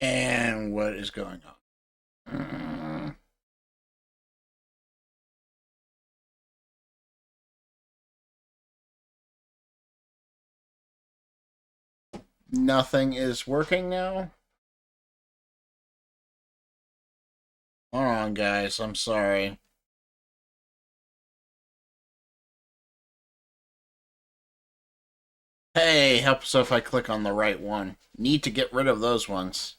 And what is going on? Nothing is working now. Hold on, guys. I'm sorry. Hey, helps if I click on the right one. Need to get rid of those ones.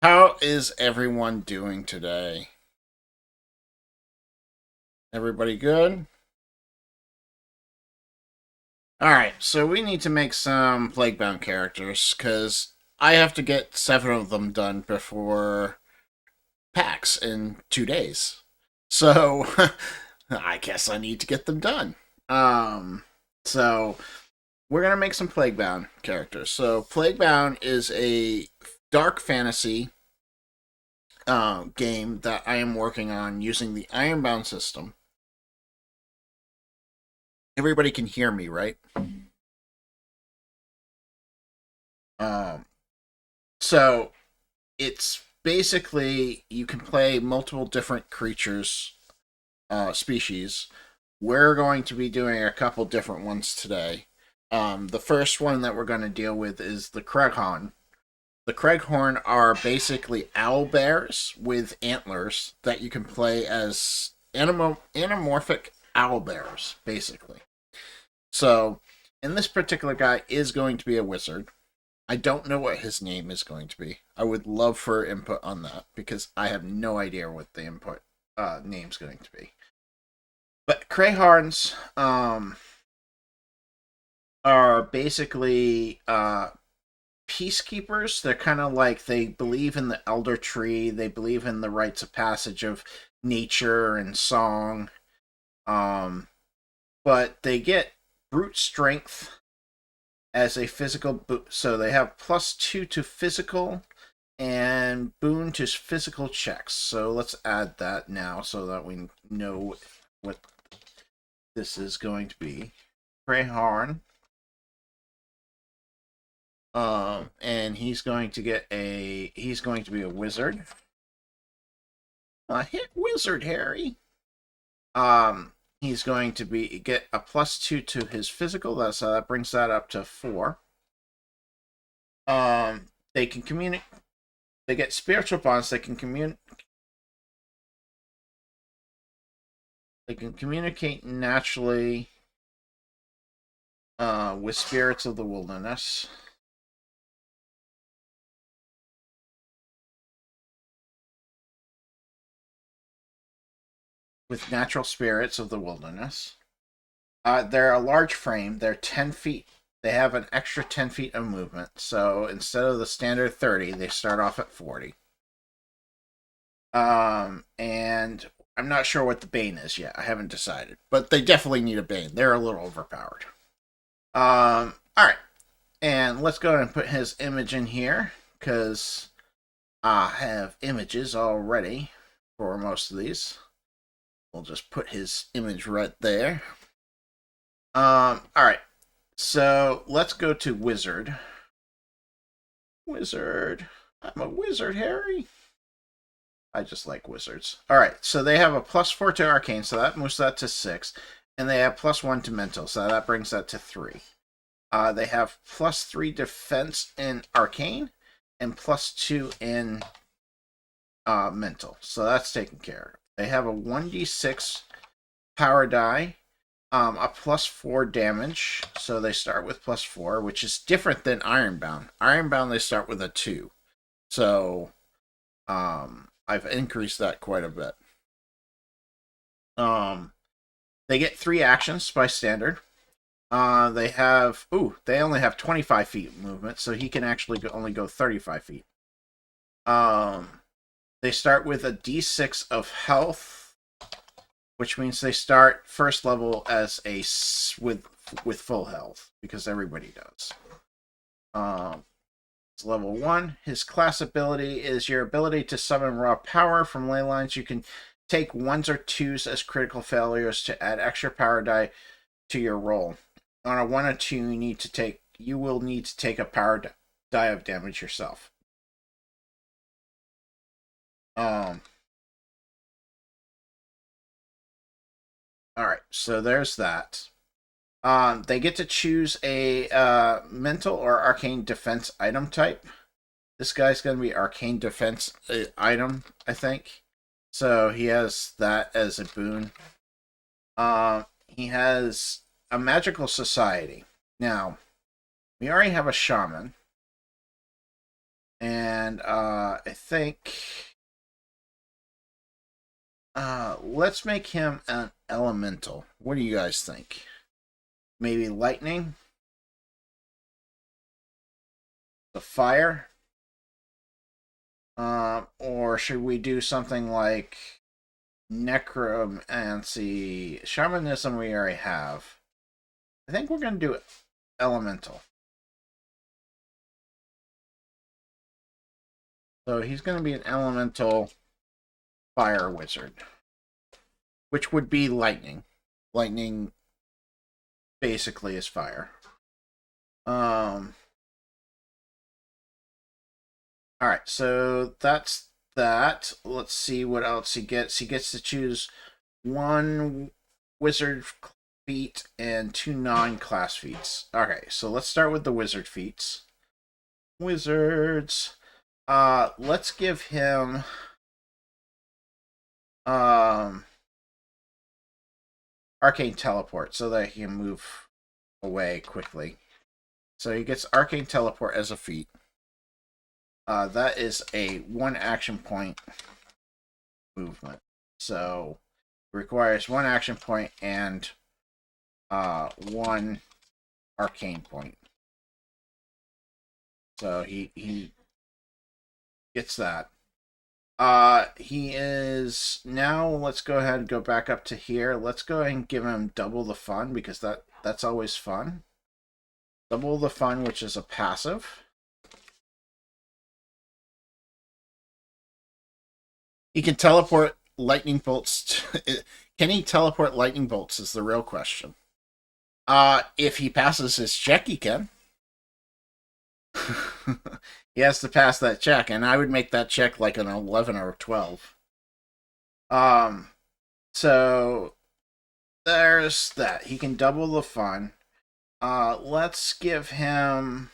How is everyone doing today? Everybody good? Alright, so we need to make some Plaguebound characters, because I have to get 7 of them done before PAX in 2 days. So, I guess I need to get them done. So we're gonna make some Plaguebound characters. So Plaguebound is a dark fantasy game that I am working on using the Ironbound system. Everybody can hear me, right? Um, so it's basically you can play multiple different creatures, species. We're going to be doing a couple different ones today. The first one that we're going to deal with is the Kreghorn. The Kreghorn are basically owl bears with antlers that you can play as anamorphic owl bears, basically. So, and this particular guy is going to be a wizard. I don't know what his name is going to be. I would love for input on that because I have no idea what the input name's going to be. But Krehorns are basically peacekeepers. They're kind of like they believe in the elder tree. They believe in the rites of passage of nature and song. But they get brute strength as a physical so they have +2 to physical and boon to physical checks. So let's add that now so that we know what this is going to be. Greyhorn. And he's going to get he's going to be a wizard. A hit wizard, Harry. He's going to get a +2 to his physical. That brings that up to 4. They can communicate. They get spiritual bonds. They can communicate naturally with spirits of the wilderness. With natural spirits of the wilderness. They're a large frame. They're 10 feet. They have an extra 10 feet of movement. So instead of the standard 30, they start off at 40. And I'm not sure what the Bane is yet. I haven't decided. But they definitely need a Bane. They're a little overpowered. Alright. And let's go ahead and put his image in here. Because I have images already for most of these. We'll just put his image right there. Alright. So let's go to Wizard. Wizard. I'm a wizard, Harry. I just like wizards. Alright, so they have a +4 to Arcane, so that moves that to 6. And they have +1 to Mental, so that brings that to 3. They have +3 Defense in Arcane, and +2 in Mental. So that's taken care of. They have a 1d6 power die, a +4 damage. So they start with +4, which is different than Ironbound. Ironbound, they start with a 2. So I've increased that quite a bit. They get 3 actions by standard. They only have 25 feet movement, so he can actually only go 35 feet. They start with a d6 of health, which means they start first level as with full health, because everybody does. It's level 1. His class ability is your ability to summon raw power from ley lines. You can take 1s or 2s as critical failures to add extra power die to your roll. On a 1 or 2, you will need to take a power die of damage yourself. Um, all right, so there's that. They get to choose a mental or arcane defense item type. This guy's going to be arcane defense item, I think. So he has that as a boon. He has a magical society. Now, we already have a shaman. And I think let's make him an elemental. What do you guys think? Maybe lightning? The fire? Or should we do something like necromancy? Shamanism we already have. I think we're going to do elemental. So he's going to be an elemental fire wizard, which would be lightning. Lightning basically is fire. Alright, so that's that. Let's see what else he gets. He gets to choose one wizard feat and two non-class feats. Okay, so let's start with the wizard feats. Wizards. Let's give him arcane teleport so that he can move away quickly. So he gets arcane teleport as a feat. That is a 1 action point movement. So it requires 1 action point and 1 arcane point. So he gets that. He is now. Let's go ahead and go back up to here. Let's go ahead and give him double the fun because that's always fun. Double the fun, which is a passive. He can teleport lightning bolts. Can he teleport lightning bolts? Is the real question. If he passes his check, he can. He has to pass that check, and I would make that check like an 11 or 12. So there's that. He can double the fun. Let's give him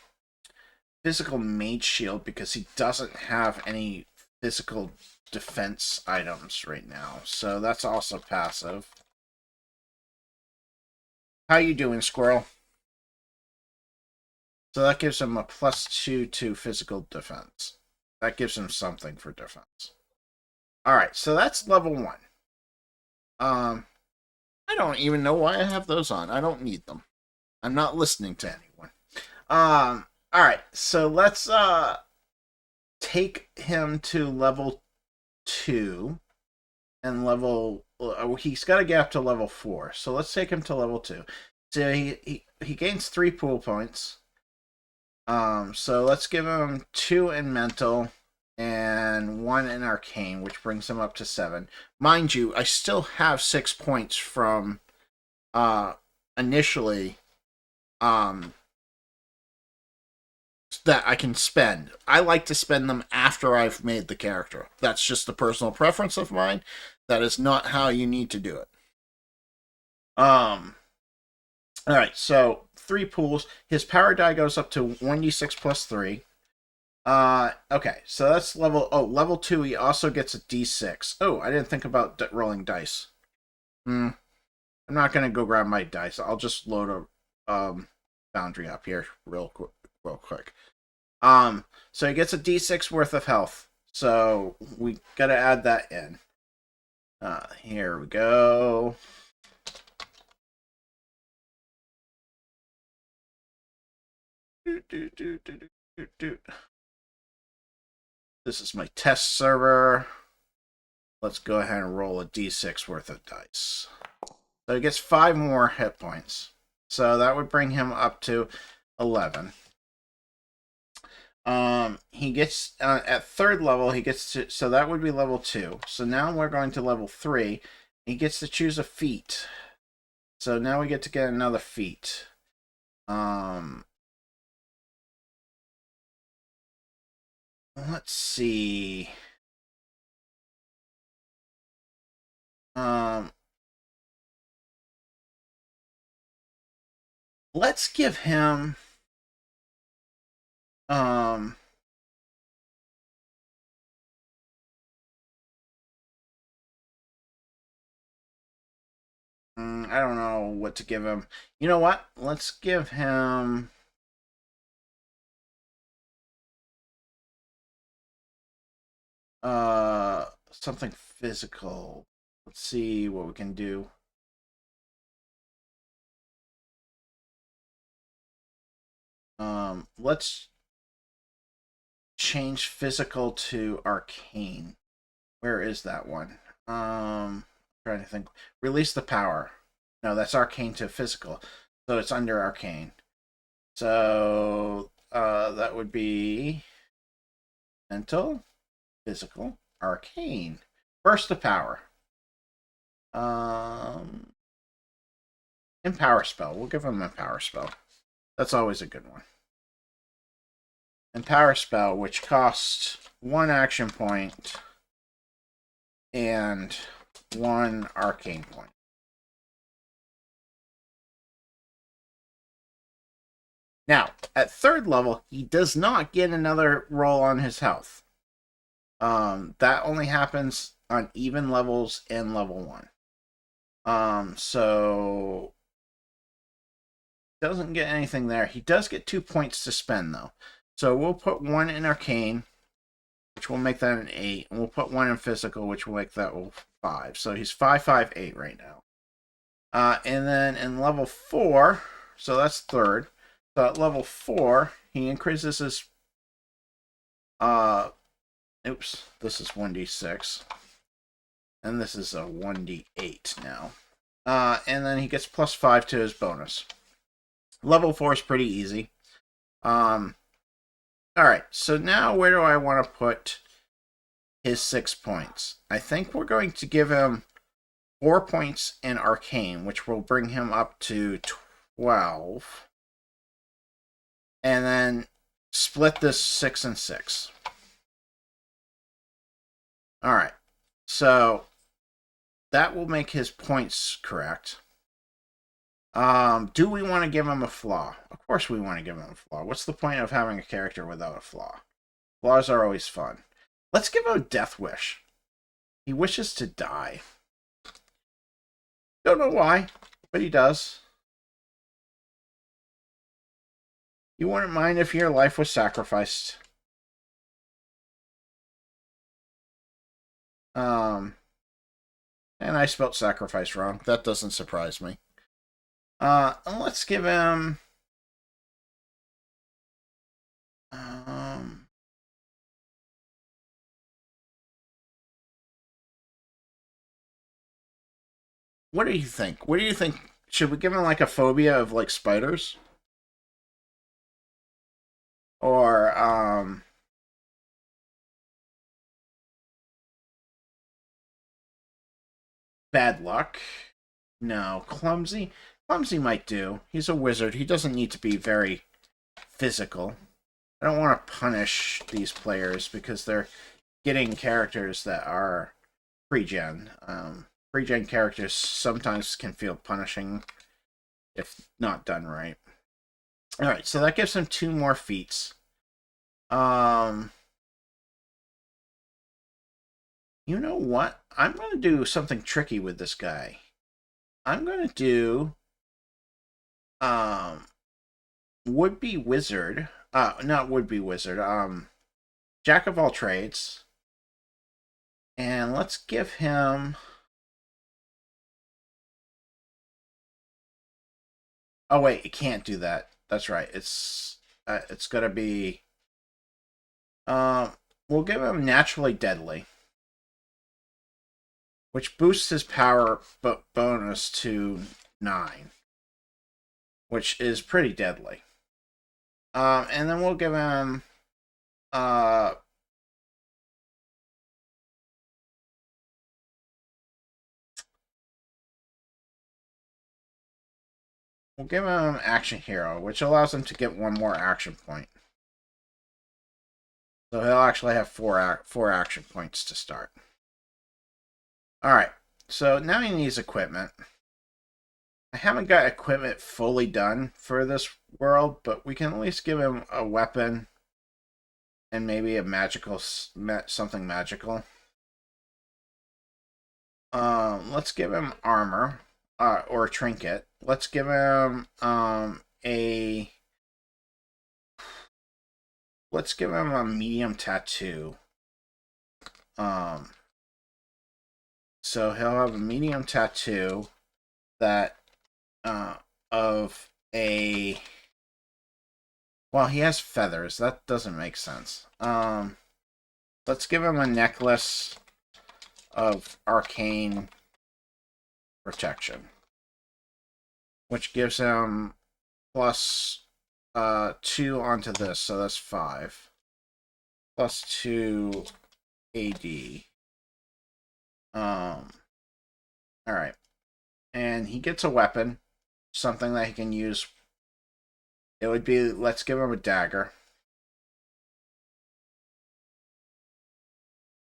physical mage shield because he doesn't have any physical defense items right now. So that's also passive. How you doing, Squirrel? So that gives him a +2 to physical defense. That gives him something for defense. Alright, so that's level 1. I don't even know why I have those on. I don't need them. I'm not listening to anyone. Alright, so let's take him to level 2 and level he's got to get up to level 4. So let's take him to level 2. So he gains 3 pool points. So let's give him 2 in mental and 1 in arcane, which brings him up to 7. Mind you, I still have 6 points from initially that I can spend. I like to spend them after I've made the character. That's just a personal preference of mine. That is not how you need to do it. Alright, so 3 pools. His power die goes up to 1d6 plus 3. Okay, so that's level 2, he also gets a d6. Oh, I didn't think about rolling dice. I'm not gonna go grab my dice. I'll just load a boundary up here real quick. So he gets a d6 worth of health. So we gotta add that in. Here we go. This is my test server. Let's go ahead and roll a d6 worth of dice. So he gets 5 more hit points. So that would bring him up to 11. He gets at 3rd level. He gets to, so that would be level 2. So now we're going to level 3. He gets to choose a feat. So now we get to get another feat. Let's see. Um, let's give him um I don't know what to give him. You know what? Let's give him something physical. Let's see what we can do. Let's change physical to arcane. Where is that one? Trying to think. Release the power. No, that's arcane to physical. So it's under arcane. So that would be mental, physical, arcane. Burst of power. Empower spell. We'll give him a power spell. That's always a good one. Empower spell, which costs 1 action point and 1 arcane point. Now, at 3rd level, he does not get another roll on his health. That only happens on even levels and level 1. So doesn't get anything there. He does get 2 points to spend though. So we'll put 1 in arcane, which will make that an 8, and we'll put 1 in physical, which will make that 5. So he's 5, 5, 8 right now. And then in level 4, so that's 3rd. So at level 4, he increases his oops, this is 1d6. And this is a 1d8 now. And then he gets plus 5 to his bonus. Level 4 is pretty easy. Alright, so now where do I want to put his 6 points? I think we're going to give him 4 points in arcane, which will bring him up to 12. And then split this 6 and 6. Alright, so that will make his points correct. Do we want to give him a flaw? Of course we want to give him a flaw. What's the point of having a character without a flaw? Flaws are always fun. Let's give him a death wish. He wishes to die. Don't know why, but he does. You wouldn't mind if your life was sacrificed. And I spelt sacrifice wrong. That doesn't surprise me. Let's give him what do you think? What do you think? Should we give him like a phobia of like spiders? Or bad luck? No, clumsy. Clumsy might do. He's a wizard. He doesn't need to be very physical. I don't want to punish these players because they're getting characters that are pre-gen. Pre-gen characters sometimes can feel punishing if not done right. Alright, so that gives him 2 more feats. You know what? I'm going to do something tricky with this guy. I'm going to do would-be wizard. Not would-be wizard. Jack of all trades. And let's give him... Oh, wait, it can't do that. That's right. It's going to be... we'll give him naturally deadly, which boosts his power bonus to 9, which is pretty deadly. And then we'll give him we'll give him action hero, which allows him to get 1 more action point. So he'll actually have 4 action points to start. Alright, So now he needs equipment. I haven't got equipment fully done for this world, but we can at least give him a weapon and maybe a magical something magical. Let's give him armor or a trinket. Let's give him a let's give him a medium tattoo. So he'll have a medium tattoo that of a well, he has feathers. That doesn't make sense. Let's give him a necklace of arcane protection, which gives him plus 2 onto this, so that's 5. Plus 2 AD. Alright. And he gets a weapon, something that he can use. It would be, let's give him a dagger,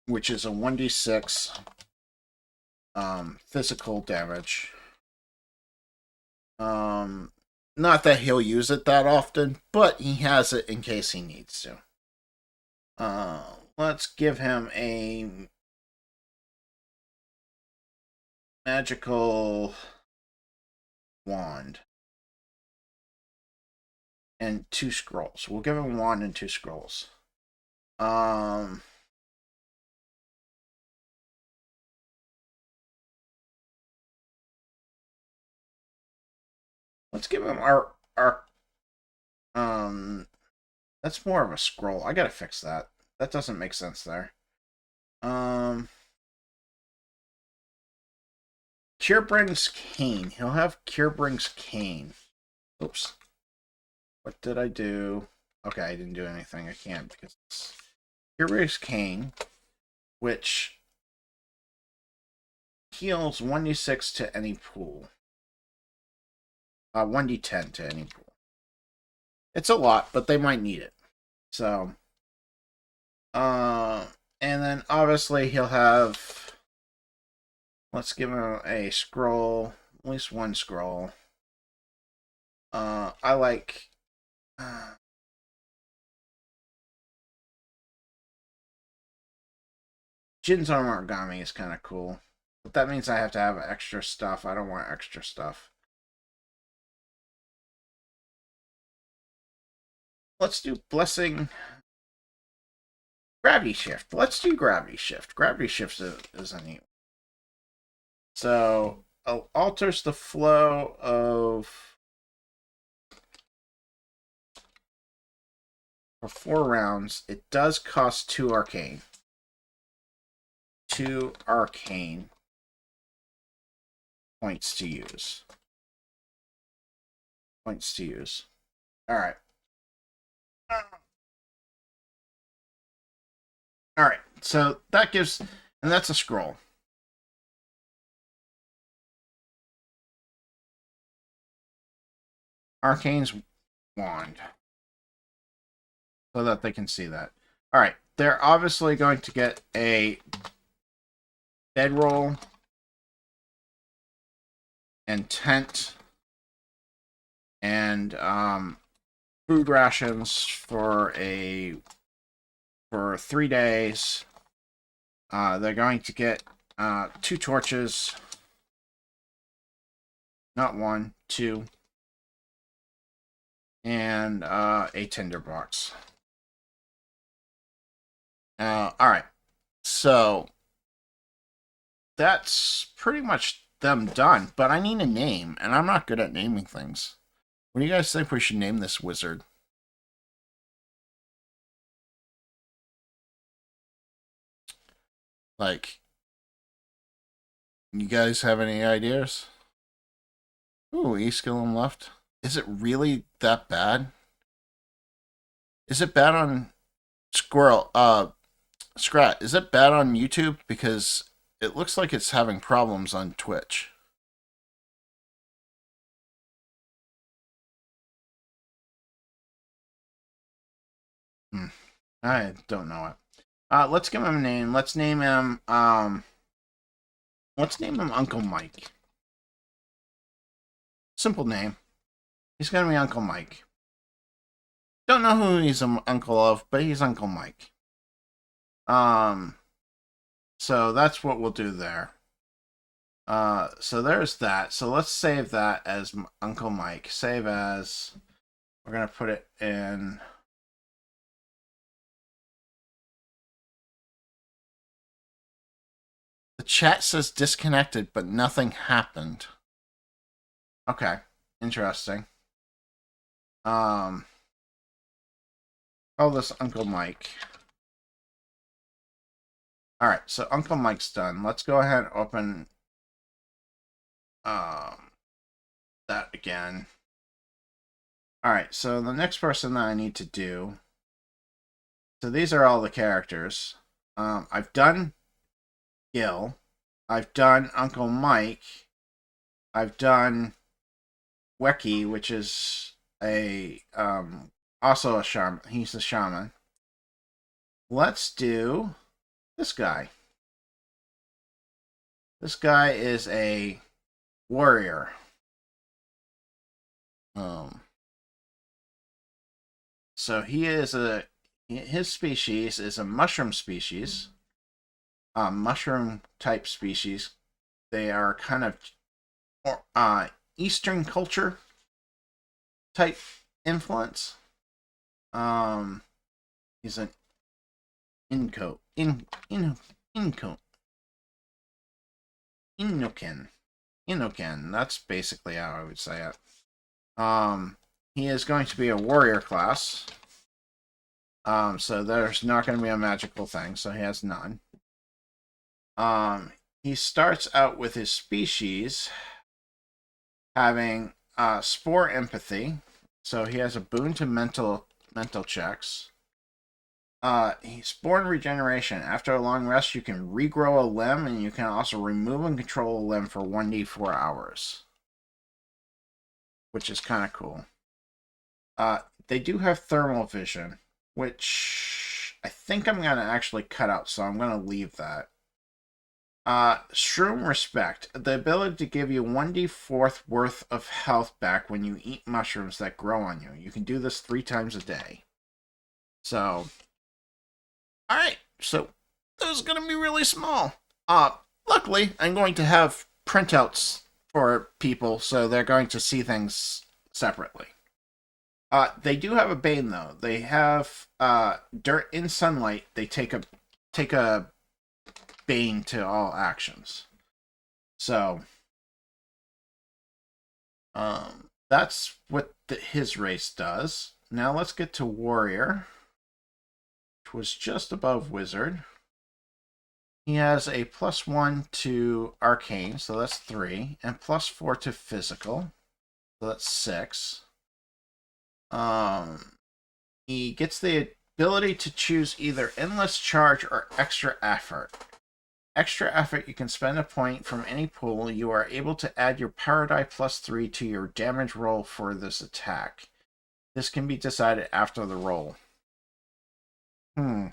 which is a 1d6 physical damage. Not that he'll use it that often, but he has it in case he needs to. Let's give him a magical wand and 2 scrolls. We'll give him a wand and 2 scrolls. Let's give him our that's more of a scroll. I gotta fix that. That doesn't make sense there. Cure brings cane. He'll have Cure brings cane. Oops. What did I do? Okay, I didn't do anything. I can't because it's Cure brings cane, which heals 1d6 to any pool. 1d10 to any pool. It's a lot, but they might need it. So, and then obviously he'll have. Let's give him a scroll, at least 1 scroll. I like. Jin's arm origami is kind of cool, but that means I have to have extra stuff. I don't want extra stuff. Let's do blessing. Gravity shift. Let's do gravity shift. Gravity shift is a neat. So alters the flow of for 4 rounds. It does cost 2 arcane. 2 arcane points to use. Points to use. Alright. Alright, so that gives, and that's a scroll. Arcane's wand. So that they can see that. Alright, they're obviously going to get a bedroll and tent and food rations for 3 days. They're going to get 2 torches. Not 1, 2. And a tinderbox. Alright. So that's pretty much them done, but I need a name, and I'm not good at naming things. What do you guys think we should name this wizard? Like, you guys have any ideas? Ooh, Eskilum left. Is it really that bad? Is it bad on Scrat? Is it bad on YouTube? Because it looks like it's having problems on Twitch. I don't know it. Let's give him a name. Let's name him Let's name him Uncle Mike. Simple name. He's gonna be Uncle Mike. Don't know who he's an uncle of, but he's Uncle Mike. So that's what we'll do there. So there's that. So let's save that as Uncle Mike. Save as. We're gonna put it in. The chat says disconnected, but nothing happened. Okay, interesting. Call this Uncle Mike. All right, so Uncle Mike's done. Let's go ahead and open that again. All right, so the next person that I need to do. So these are all the characters. I've done Gil. I've done Uncle Mike. I've done Weki, which is a also a shaman. He's a shaman. Let's do this guy. This guy is a warrior. So he is his species is a mushroom species. Mushroom type species. They are kind of Eastern culture type influence. He's an Inko. Inoken. That's basically how I would say it. He is going to be a warrior class. So there's not going to be a magical thing, so he has none. He starts out with his species having spore empathy, so he has a boon to mental checks. He's born regeneration. After a long rest, you can regrow a limb, and you can also remove and control a limb for 1d4 hours, which is kind of cool. They do have thermal vision, which I think I'm going to actually cut out, so I'm going to leave that. Shroom Respect. The ability to give you 1d4 worth of health back when you eat mushrooms that grow on you. You can do this 3 times a day. So, alright. So, this is going to be really small. Luckily, I'm going to have printouts for people, so they're going to see things separately. They do have a bane, though. They have, dirt in sunlight. They take a bane to all actions. So, that's what his race does. Now let's get to Warrior, which was just above Wizard. He has a +1 to Arcane, so that's 3, and +4 to Physical, so that's 6. He gets the ability to choose either Endless Charge or Extra Effort. Extra effort, you can spend a point from any pool. You are able to add your power die +3 to your damage roll for this attack. This can be decided after the roll. I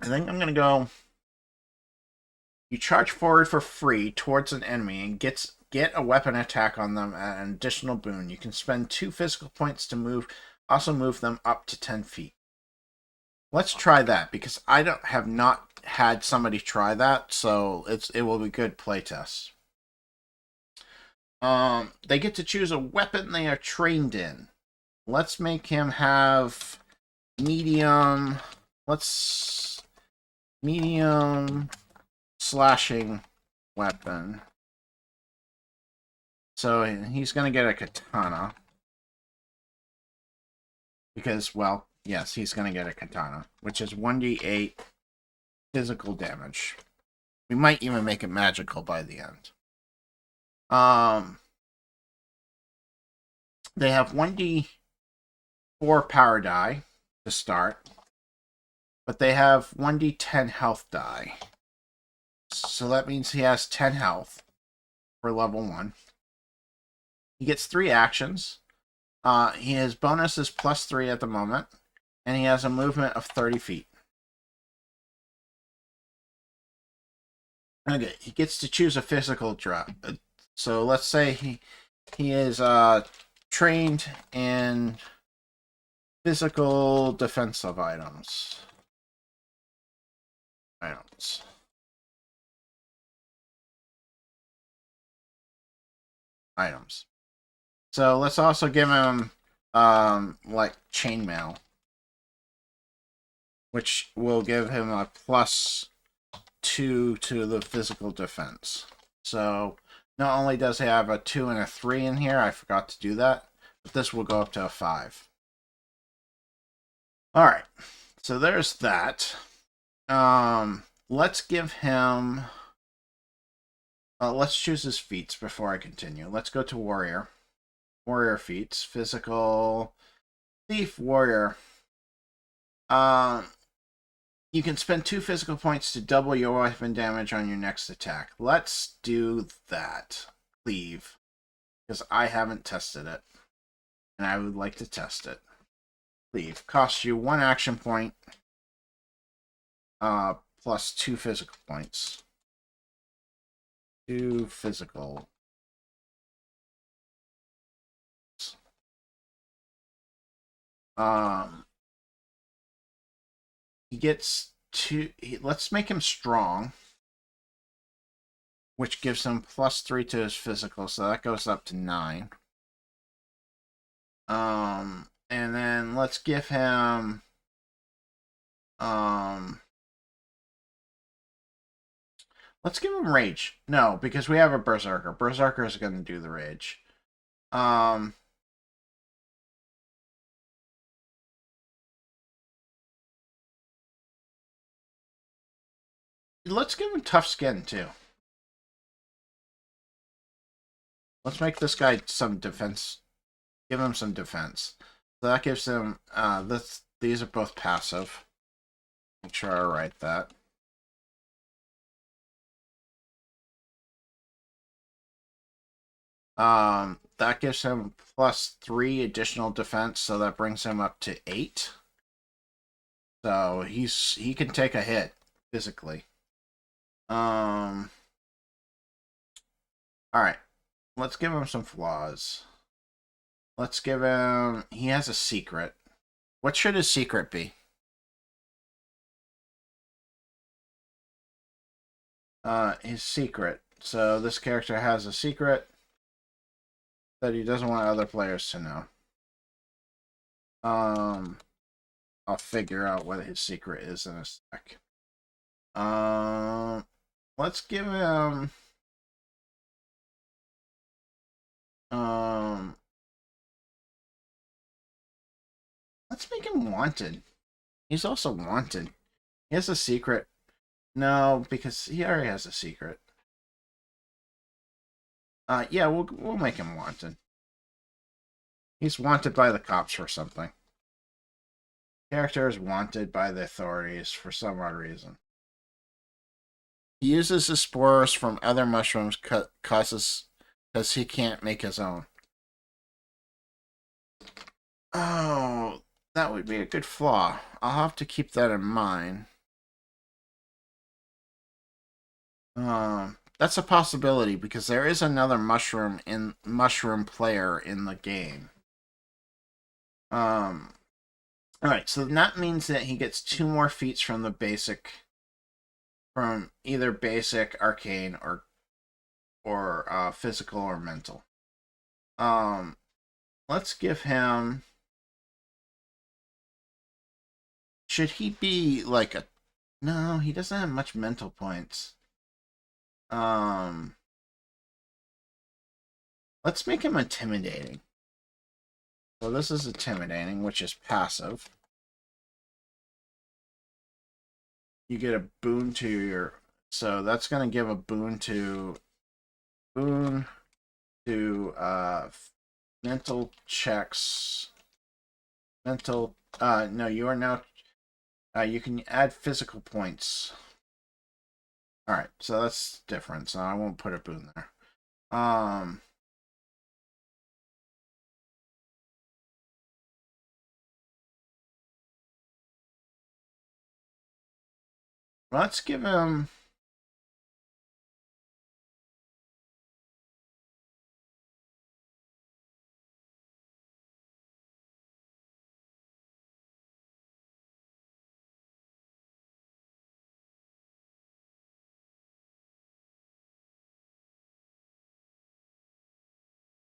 think I'm going to go... You charge forward for free towards an enemy and get a weapon attack on them at an additional boon. You can spend 2 physical points to also move them up to 10 feet. Let's try that, because I have not had somebody try that, so it will be good playtest. They get to choose a weapon they are trained in. Let's make him have medium. Medium slashing weapon. So he's going to get a katana. Because, well, yes, he's going to get a katana, which is 1d8 physical damage. We might even make it magical by the end. They have 1d4 power die to start, but they have 1d10 health die. So that means he has 10 health for level 1. He gets 3 actions. His bonus is +3 at the moment, and he has a movement of 30 feet. Okay, he gets to choose a physical drop. So let's say he is trained in physical defensive items. Items. Items. So let's also give him like chainmail, which will give him a +2 to the physical defense. So not only does he have a 2 and a 3 in here, I forgot to do that, but this will go up to a 5. All right, so there's that. Let's give him. Let's choose his feats before I continue. Let's go to warrior. Warrior feats, physical, thief, warrior. You can spend 2 physical points to double your weapon damage on your next attack. Let's do that. Cleave, because I haven't tested it, and I would like to test it. Cleave costs you 1 action point, plus 2 physical points. 2 physical. He gets 2. Let's make him strong, which gives him +3 to his physical, so that goes up to 9. And then let's give him let's give him rage. No, because we have a berserker. Berserker is going to do the rage. Let's give him tough skin too. Let's make this guy some defense. Give him some defense. So that gives him these are both passive. Make sure I write that. That gives him +3 additional defense, so that brings him up to 8. So he can take a hit physically. All right. Let's give him some flaws. Let's give him. He has a secret. What should his secret be? His secret. So this character has a secret that he doesn't want other players to know. I'll figure out what his secret is in a sec. Let's give him. Let's make him wanted. He's also wanted. He has a secret. No, because he already has a secret. Yeah, we'll make him wanted. He's wanted by the cops for something. Character is wanted by the authorities for some odd reason. He uses the spores from other mushrooms because he can't make his own. Oh, that would be a good flaw. I'll have to keep that in mind. That's a possibility because there is another mushroom player in the game. All right, so that means that he gets 2 more feats from the basic, from either basic, arcane, or physical or mental. Let's give him. Should he be like a? No, he doesn't have much mental points. Let's make him intimidating. So this is intimidating, which is passive. You get a boon to your. So that's going to give a boon to mental checks. Mental. No, you are now. You can add physical points. All right, so that's different. So I won't put a boon there. Let's give him.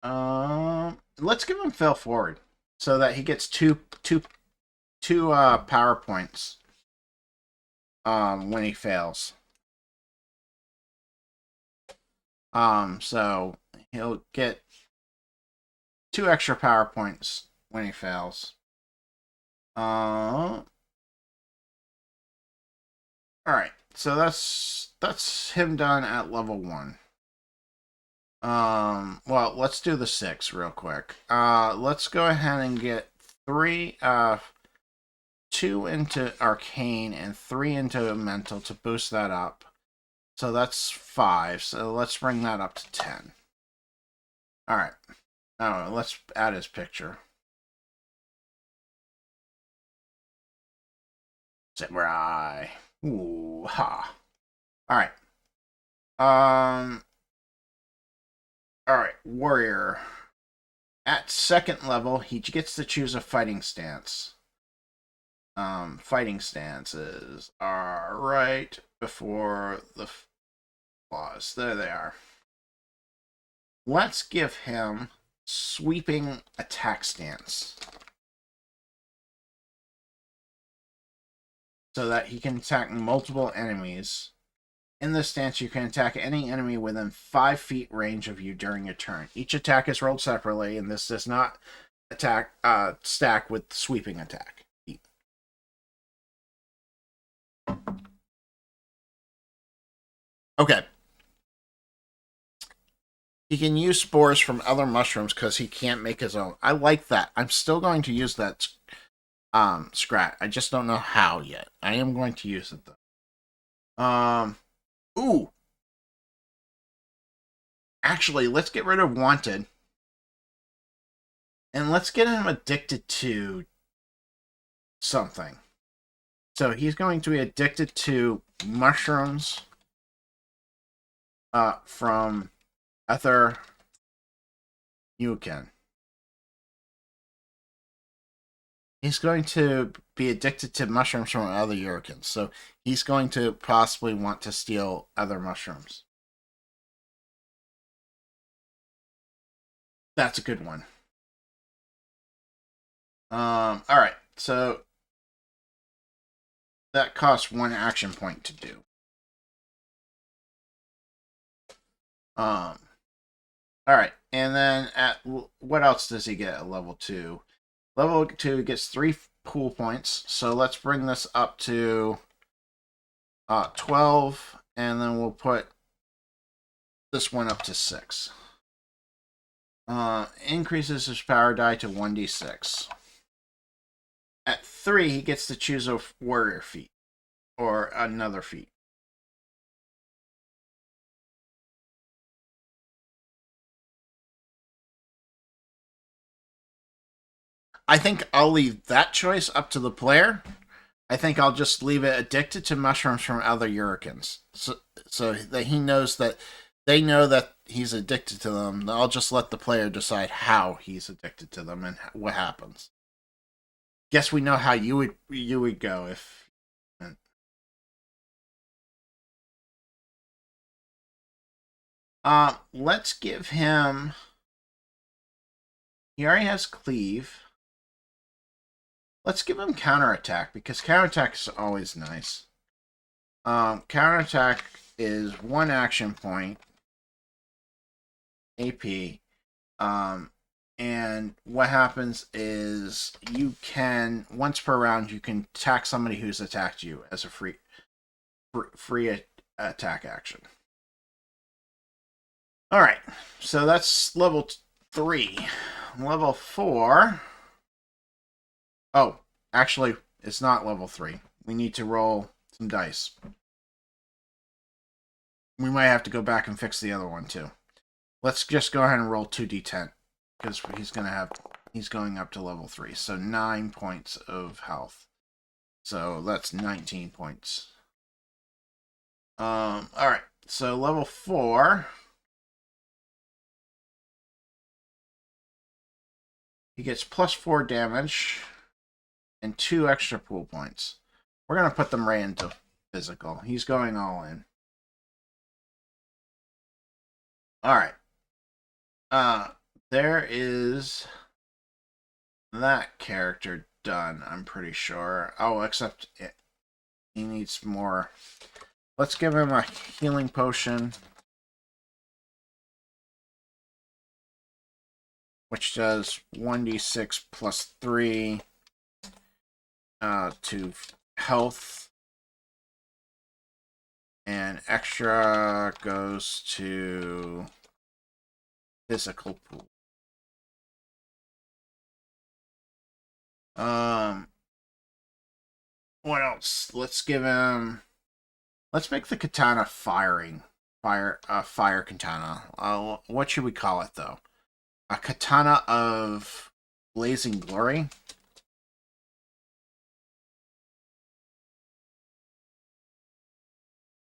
Let's give him fail forward so that he gets two power points when he fails. So he'll get 2 extra power points when he fails. All right, so that's him done at level 1. Well, let's do the 6 real quick. Let's go ahead and get 2 into arcane and 3 into mental to boost that up. So that's 5. So let's bring that up to 10. All right. Oh, let's add his picture. Samurai. Ooh, ha. All right. All right, warrior. At 2nd level, he gets to choose a fighting stance. Fighting stances are right before the flaws. There they are. Let's give him sweeping attack stance, so that he can attack multiple enemies. In this stance, you can attack any enemy within 5 feet range of you during a turn. Each attack is rolled separately, and this does not stack with sweeping attack. Okay. He can use spores from other mushrooms because he can't make his own. I like that. I'm still going to use that scrat. I just don't know how yet. I am going to use it though. Ooh. Actually, let's get rid of wanted. And let's get him addicted to something. So he's going to be addicted to mushrooms from other Yuken. He's going to be addicted to mushrooms from other Yurikens. So he's going to possibly want to steal other mushrooms. That's a good one. Alright, so that costs 1 action point to do. Alright, and then at what else does he get at level 2? Level 2 gets 3 pool points, so let's bring this up to 12, and then we'll put this one up to 6. Increases his power die to 1d6. At 3, he gets to choose a warrior feat, or another feat. I think I'll leave that choice up to the player. I think I'll just leave it addicted to mushrooms from other Yurikens. So that he knows that they know that he's addicted to them. I'll just let the player decide how he's addicted to them and what happens. Guess we know how you would go if. Let's give him. He already has cleave. Let's give him counterattack because counterattack is always nice. Counterattack is 1 action point. AP. And what happens is you can, once per round, you can attack somebody who's attacked you as a free attack action. Alright, so that's level 3. Level 4. Oh, actually, it's not level 3. We need to roll some dice. We might have to go back and fix the other one, too. Let's just go ahead and roll 2d10. Because he's going up to level 3. So 9 points of health. So that's 19 points. Alright. So level 4. He gets plus 4 damage. And 2 extra pool points. We're going to put them right into physical. He's going all in. Alright. there is that character done, I'm pretty sure. Oh, except he needs more. Let's give him a healing potion, which does 1d6 plus 3 to health. And extra goes to physical pool. What else? Let's give him. Let's make the katana fire katana. What should we call it though? A katana of blazing glory.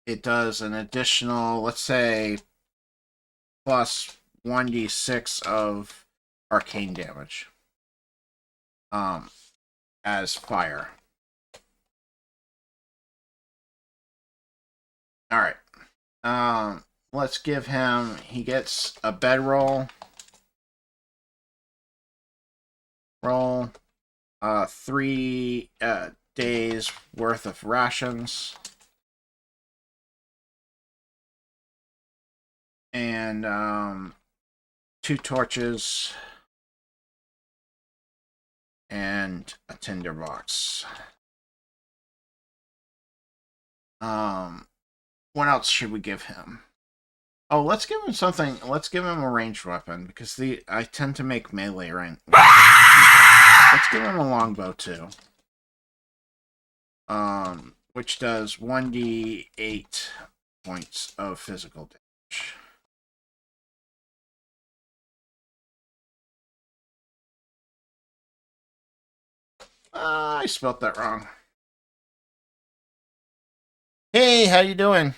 It does an additional, let's say, plus 1d6 of arcane damage. As fire. Alright. Let's give him, he gets a bedroll. Roll 3 days worth of rations. And 2 torches. And a tinderbox. What else should we give him? Oh, let's give him something. Let's give him a ranged weapon because I tend to make melee rank. Let's give him a longbow too. Which does 1d8 points of physical damage. I spelled that wrong. Hey, how you doing?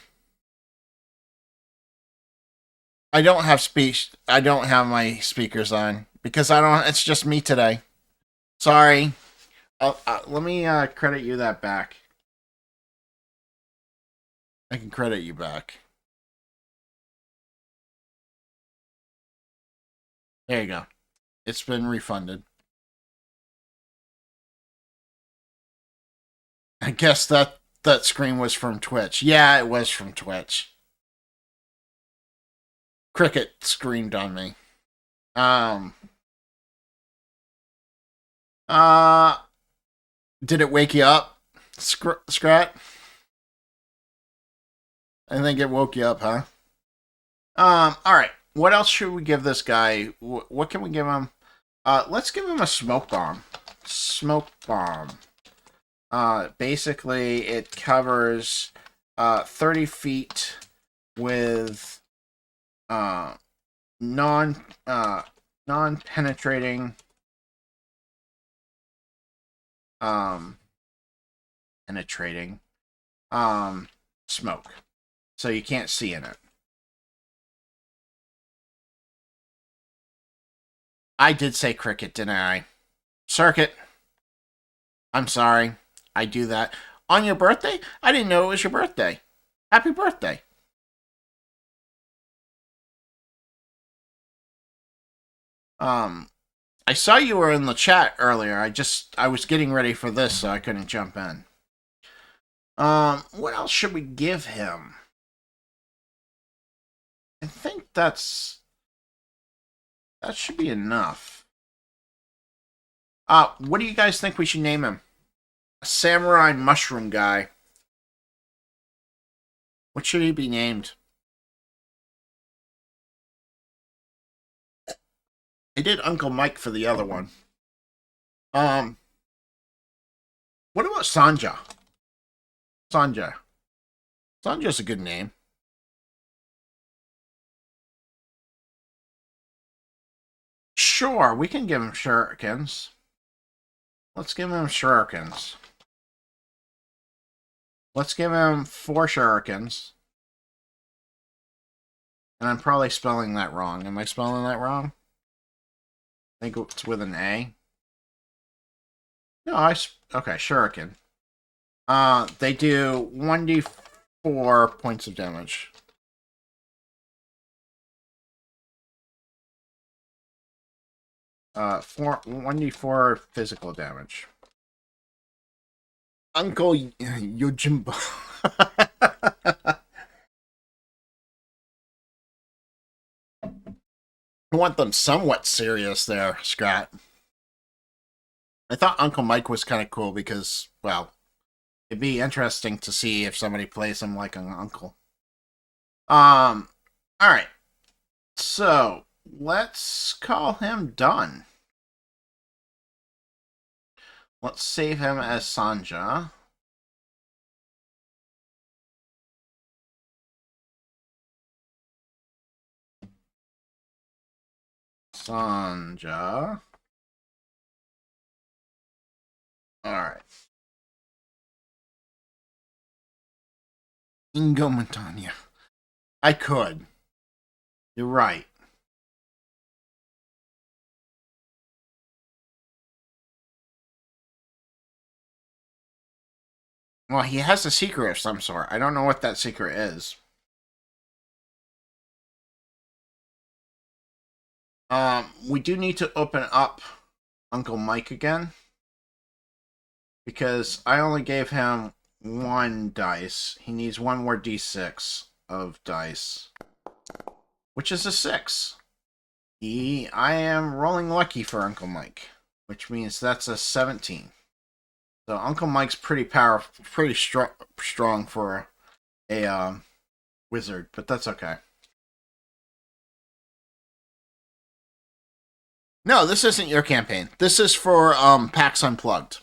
I don't have speech. I don't have my speakers on because I don't. It's just me today. Sorry. Let me credit you that back. I can credit you back. There you go. It's been refunded. I guess that screen was from Twitch. Yeah, it was from Twitch. Cricket screamed on me. Did it wake you up, Scrat? I think it woke you up, huh? Alright. What else should we give this guy? What can we give him? Let's give him a smoke bomb. Smoke bomb. Basically, it covers 30 feet with non-penetrating penetrating smoke, so you can't see in it. I did say cricket, didn't I? Circuit. I'm sorry. I do that. On your birthday? I didn't know it was your birthday. Happy birthday. I saw you were in the chat earlier. I was getting ready for this, so I couldn't jump in. What else should we give him? I think that should be enough. What do you guys think we should name him? A samurai mushroom guy. What should he be named? I did Uncle Mike for the other one. What about Sanja? Sanja. Sanja's a good name. Sure, we can give him shurikens. Let's give him shurikens. Let's give him 4 shurikens. And I'm probably spelling that wrong. Am I spelling that wrong? I think it's with an A. No, okay, shuriken. They do 1d4 points of damage. 1d4 physical damage. Uncle Yojimbo. I want them somewhat serious there, Scrat. I thought Uncle Mike was kind of cool because, well, it'd be interesting to see if somebody plays him like an uncle. All right. So, let's call him done. Let's save him as Sanja. Sanja. Alright. Ingo Montagna. I could. You're right. Well, he has a secret of some sort. I don't know what that secret is. We do need to open up Uncle Mike again. Because I only gave him 1 dice. He needs 1 more d6 of dice. Which is a 6. I am rolling lucky for Uncle Mike. Which means that's a 17. So Uncle Mike's pretty powerful, pretty strong for a wizard, but that's okay. No, this isn't your campaign. This is for PAX Unplugged.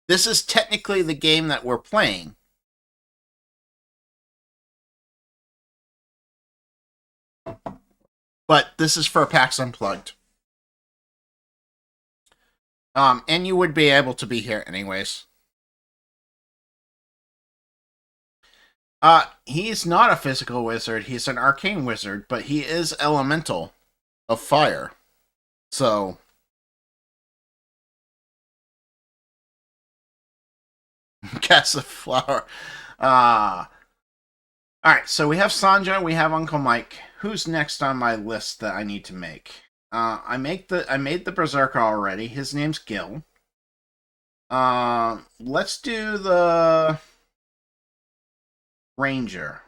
This is technically the game that we're playing. But this is for PAX Unplugged. And you would be able to be here anyways. He's not a physical wizard. He's an arcane wizard, but he is elemental of fire. So... cast a flower. Alright, so we have Sanja, we have Uncle Mike. Who's next on my list that I need to make? I made the Berserker already. His name's Gil. Let's do the Ranger.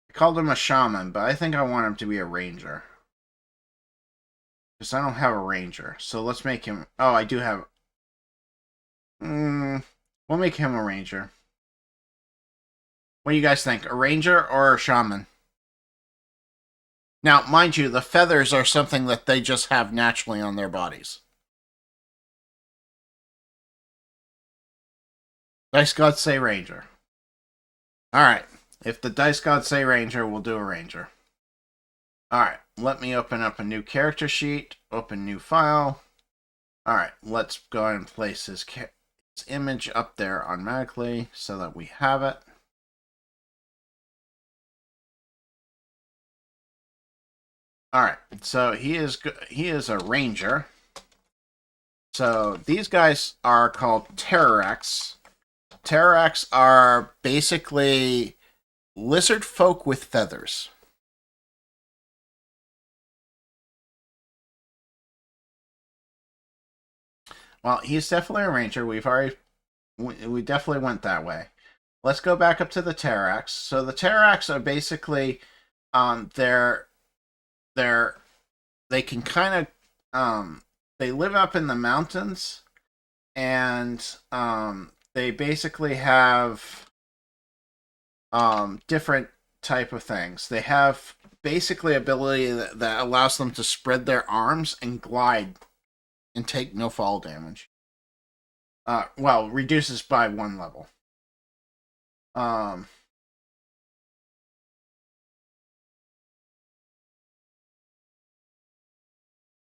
I called him a Shaman, but I think I want him to be a Ranger. Because I don't have a Ranger. So let's make him... Oh, I do have... We'll make him a Ranger. What do you guys think? A Ranger or a Shaman? Now, mind you, the feathers are something that they just have naturally on their bodies. Dice gods say Ranger. Alright. If the dice gods say Ranger, we'll do a Ranger. Alright. Let me open up a new character sheet. Open new file. Alright. Let's go ahead and place his image up there automatically so that we have it. Alright, so he is a ranger. So these guys are called Terrarax. Terrarax are basically lizard folk with feathers. Well, he's definitely a ranger. We definitely went that way. Let's go back up to the Terrarax. So the Terrarax are basically they can kind of they live up in the mountains, and they basically have different type of things. They have basically ability that allows them to spread their arms and glide and take no fall damage. Well, reduces by 1 level.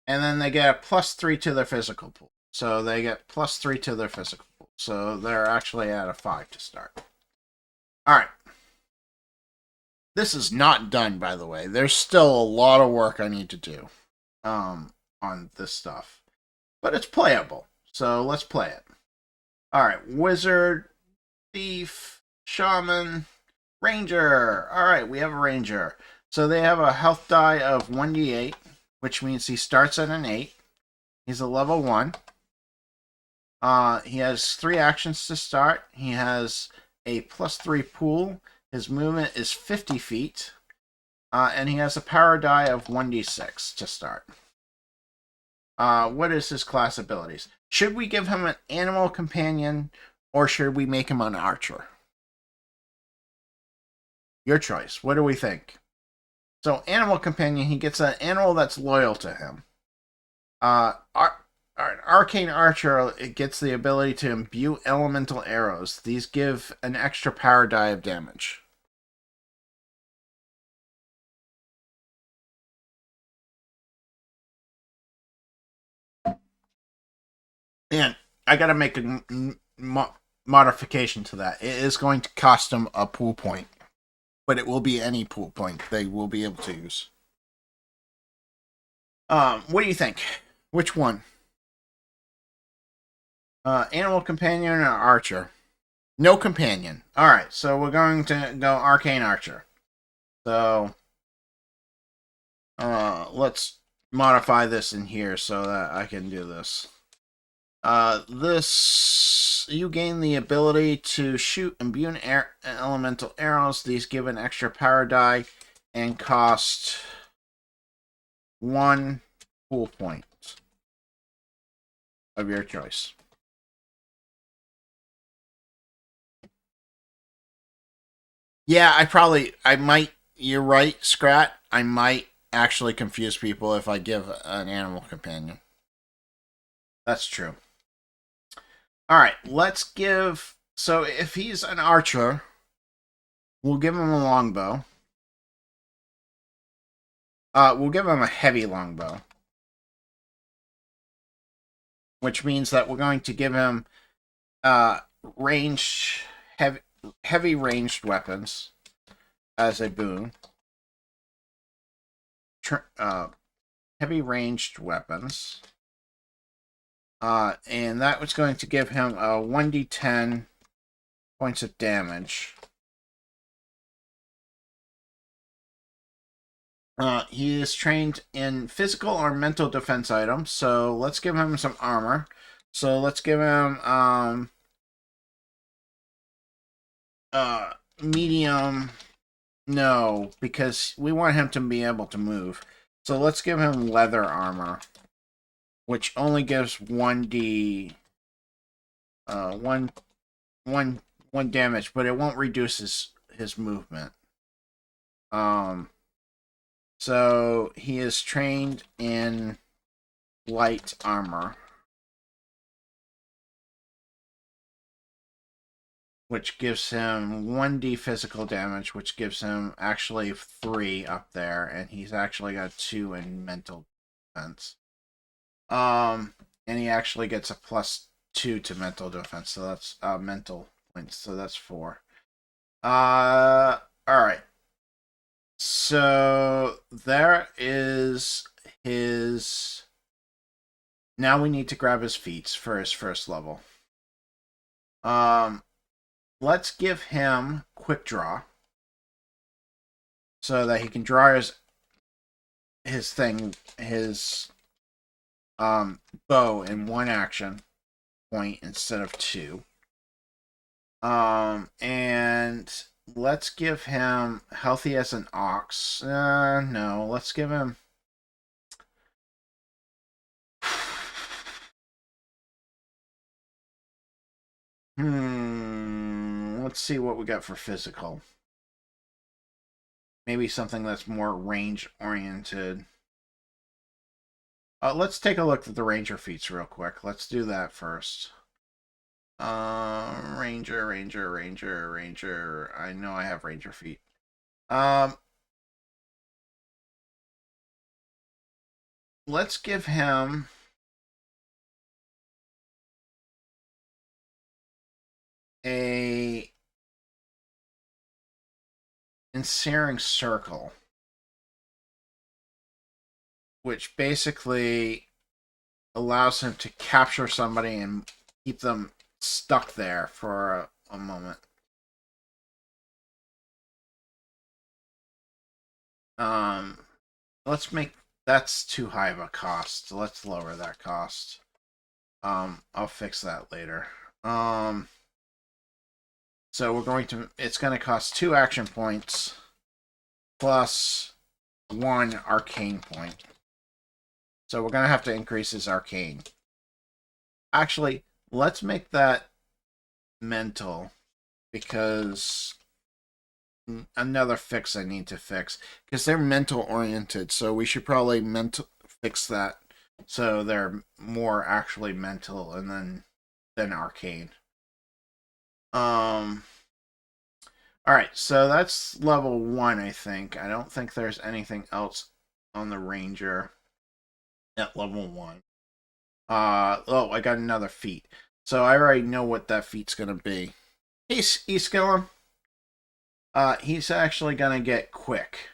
And then they get a +3 to their physical pool. So they get +3 to their physical pool. So they're actually at a 5 to start. Alright. This is not done, by the way. There's still a lot of work I need to do on this stuff. But it's playable. So let's play it. Alright. Wizard, Thief, Shaman, Ranger. Alright, we have a Ranger. So they have a health die of 1d8. which means he starts at an 8. He's a level 1. He has 3 actions to start. He has a +3 pool. His movement is 50 feet. And he has a power die of 1d6 to start. What is his class abilities? Should we give him an animal companion, or should we make him an archer? Your choice. What do we think? So, animal companion, he gets an animal that's loyal to him. Arcane Archer, it gets the ability to imbue elemental arrows. These give an extra power die of damage. And I gotta make a modification to that. It is going to cost him a pool point, but it will be any pool point they will be able to use. What do you think? Which one? Animal companion or archer? No companion. Alright, so we're going to go Arcane Archer. So, let's modify this in here so that I can do this. You gain the ability to shoot immune elemental arrows. These give an extra power die and cost 1 pool point of your choice. Yeah, you're right, Scrat. I might actually confuse people if I give an animal companion. That's true. Alright, let's give... So, if he's an archer, we'll give him a longbow. We'll give him a heavy longbow. Which means that we're going to give him heavy ranged weapons as a boon. Heavy ranged weapons. And that was going to give him a 1d10 points of damage. He is trained in physical or mental defense items, so let's give him some armor. So let's give him medium. No, because we want him to be able to move. So let's give him leather armor, which only gives 1d one damage, but it won't reduce his movement. So he is trained in light armor, which gives him 1d physical damage, which gives him actually 3 up there, and he's actually got 2 in mental defense. And he actually gets a +2 to mental defense, so that's mental points, so that's 4. Alright. So there is his... Now we need to grab his feats for his first level. Let's give him quick draw, so that he can draw his bow in 1 action point instead of 2. And let's give him healthy as an ox. No, let's give him... Let's see what we got for physical. Maybe something that's more range-oriented. Let's take a look at the ranger feats real quick. Let's do that first. Ranger. I know I have ranger feat. Let's give him a ensnaring circle, which basically allows him to capture somebody and keep them stuck there for a moment. Let's make that's too high of a cost. So let's lower that cost. I'll fix that later. So we're going to, it's going to cost 2 action points plus 1 arcane point. So we're going to have to increase his arcane. Actually, let's make that mental, because another fix I need to fix, because they're mental oriented, so we should probably fix that so they're more actually mental and then arcane. All right, so that's level 1, I think. I don't think there's anything else on the ranger at level 1. Oh, I got another feat. So I already know what that feat's gonna be. Hey, Eskillum. He's actually gonna get quick,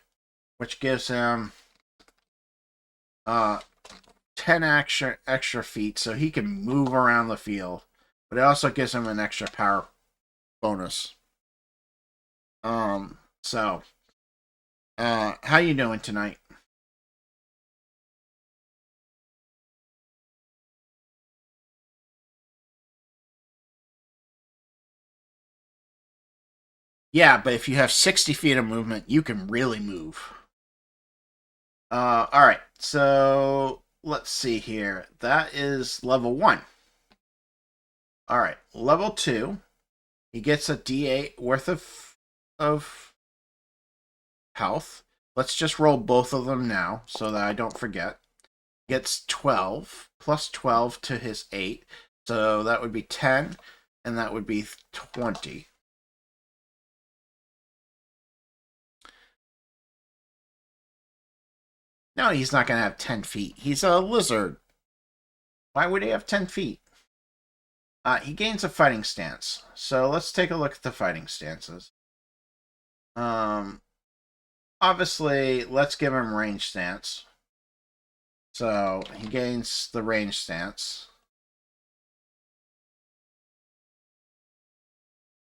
which gives him 10 extra feet, so he can move around the field. But it also gives him an extra power bonus. So, how you doing tonight? Yeah, but if you have 60 feet of movement, you can really move. All right, so let's see here. That is level 1. All right, level 2. He gets a D8 worth of health. Let's just roll both of them now so that I don't forget. Gets 12 plus 12 to his 8. So that would be 10, and that would be 20. No, he's not going to have 10 feet. He's a lizard. Why would he have 10 feet? He gains a fighting stance. So let's take a look at the fighting stances. Obviously, let's give him range stance. So he gains the range stance,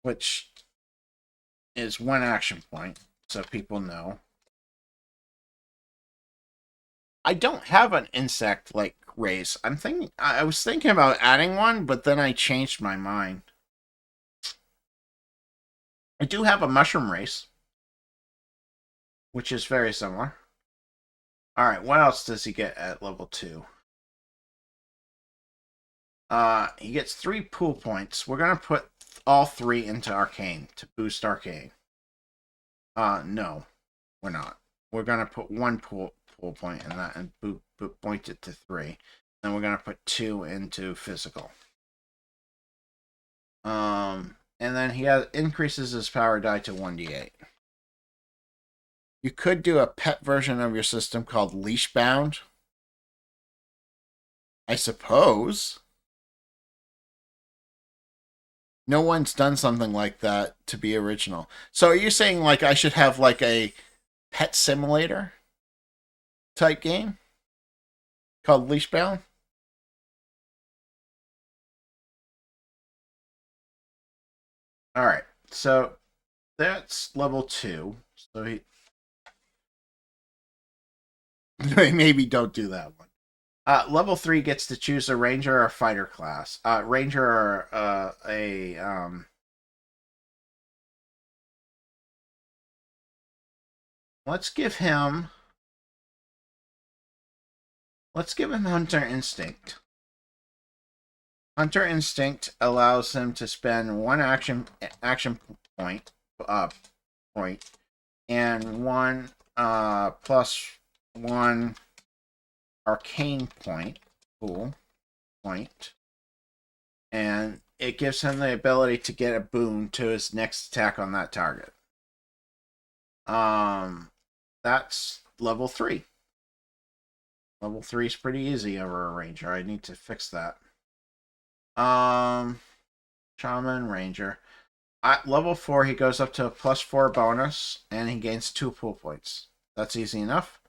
which is 1 action point, so people know. I don't have an insect like race. I was thinking about adding one, but then I changed my mind. I do have a mushroom race, which is very similar. All right, what else does he get at level 2? He gets 3 pool points. We're gonna put all 3 into arcane to boost arcane. No, we're not. We're gonna put 1 pool point in that and point it to 3. Then we're gonna put 2 into physical. And then he increases his power die to 1d8. You could do a pet version of your system called Leashbound, I suppose. No one's done something like that to be original. So are you saying like I should have like a pet simulator type game called Leashbound? All right. So that's level 2. So he maybe don't do that one. Level 3 gets to choose a ranger or a fighter class. Ranger or let's give him Hunter Instinct. Hunter Instinct allows him to spend 1 action point and 1 plus 1 arcane point and it gives him the ability to get a boon to his next attack on that target. That's level 3. Level 3 is pretty easy over a ranger. I need to fix that. Shaman, ranger. At level 4, he goes up to a +4 bonus, and he gains 2 pool points. That's easy enough.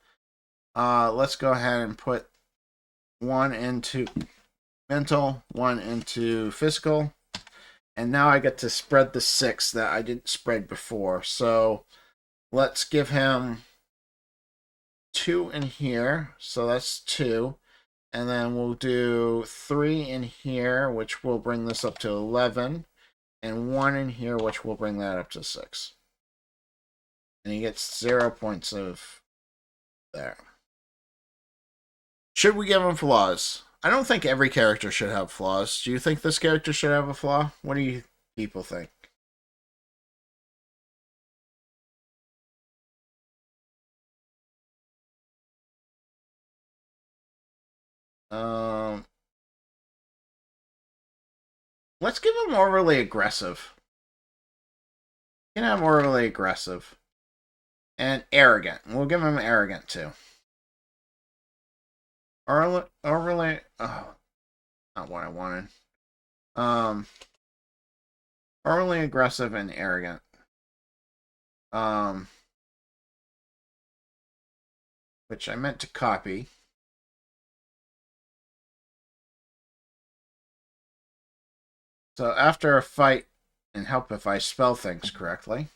Let's go ahead and put 1 into mental, 1 into physical, and now I get to spread the 6 that I didn't spread before. So let's give him 2 in here, so that's 2. And then we'll do 3 in here, which will bring this up to 11. And 1 in here, which will bring that up to 6. And he gets 0 points of there. Should we give him flaws? I don't think every character should have flaws. Do you think this character should have a flaw? What do you people think? Um, let's give him overly aggressive. You can have overly aggressive. And arrogant. We'll give him arrogant too. Overly, oh, not what I wanted. Overly aggressive and arrogant. Which I meant to copy. So after a fight, and help if I spell things correctly.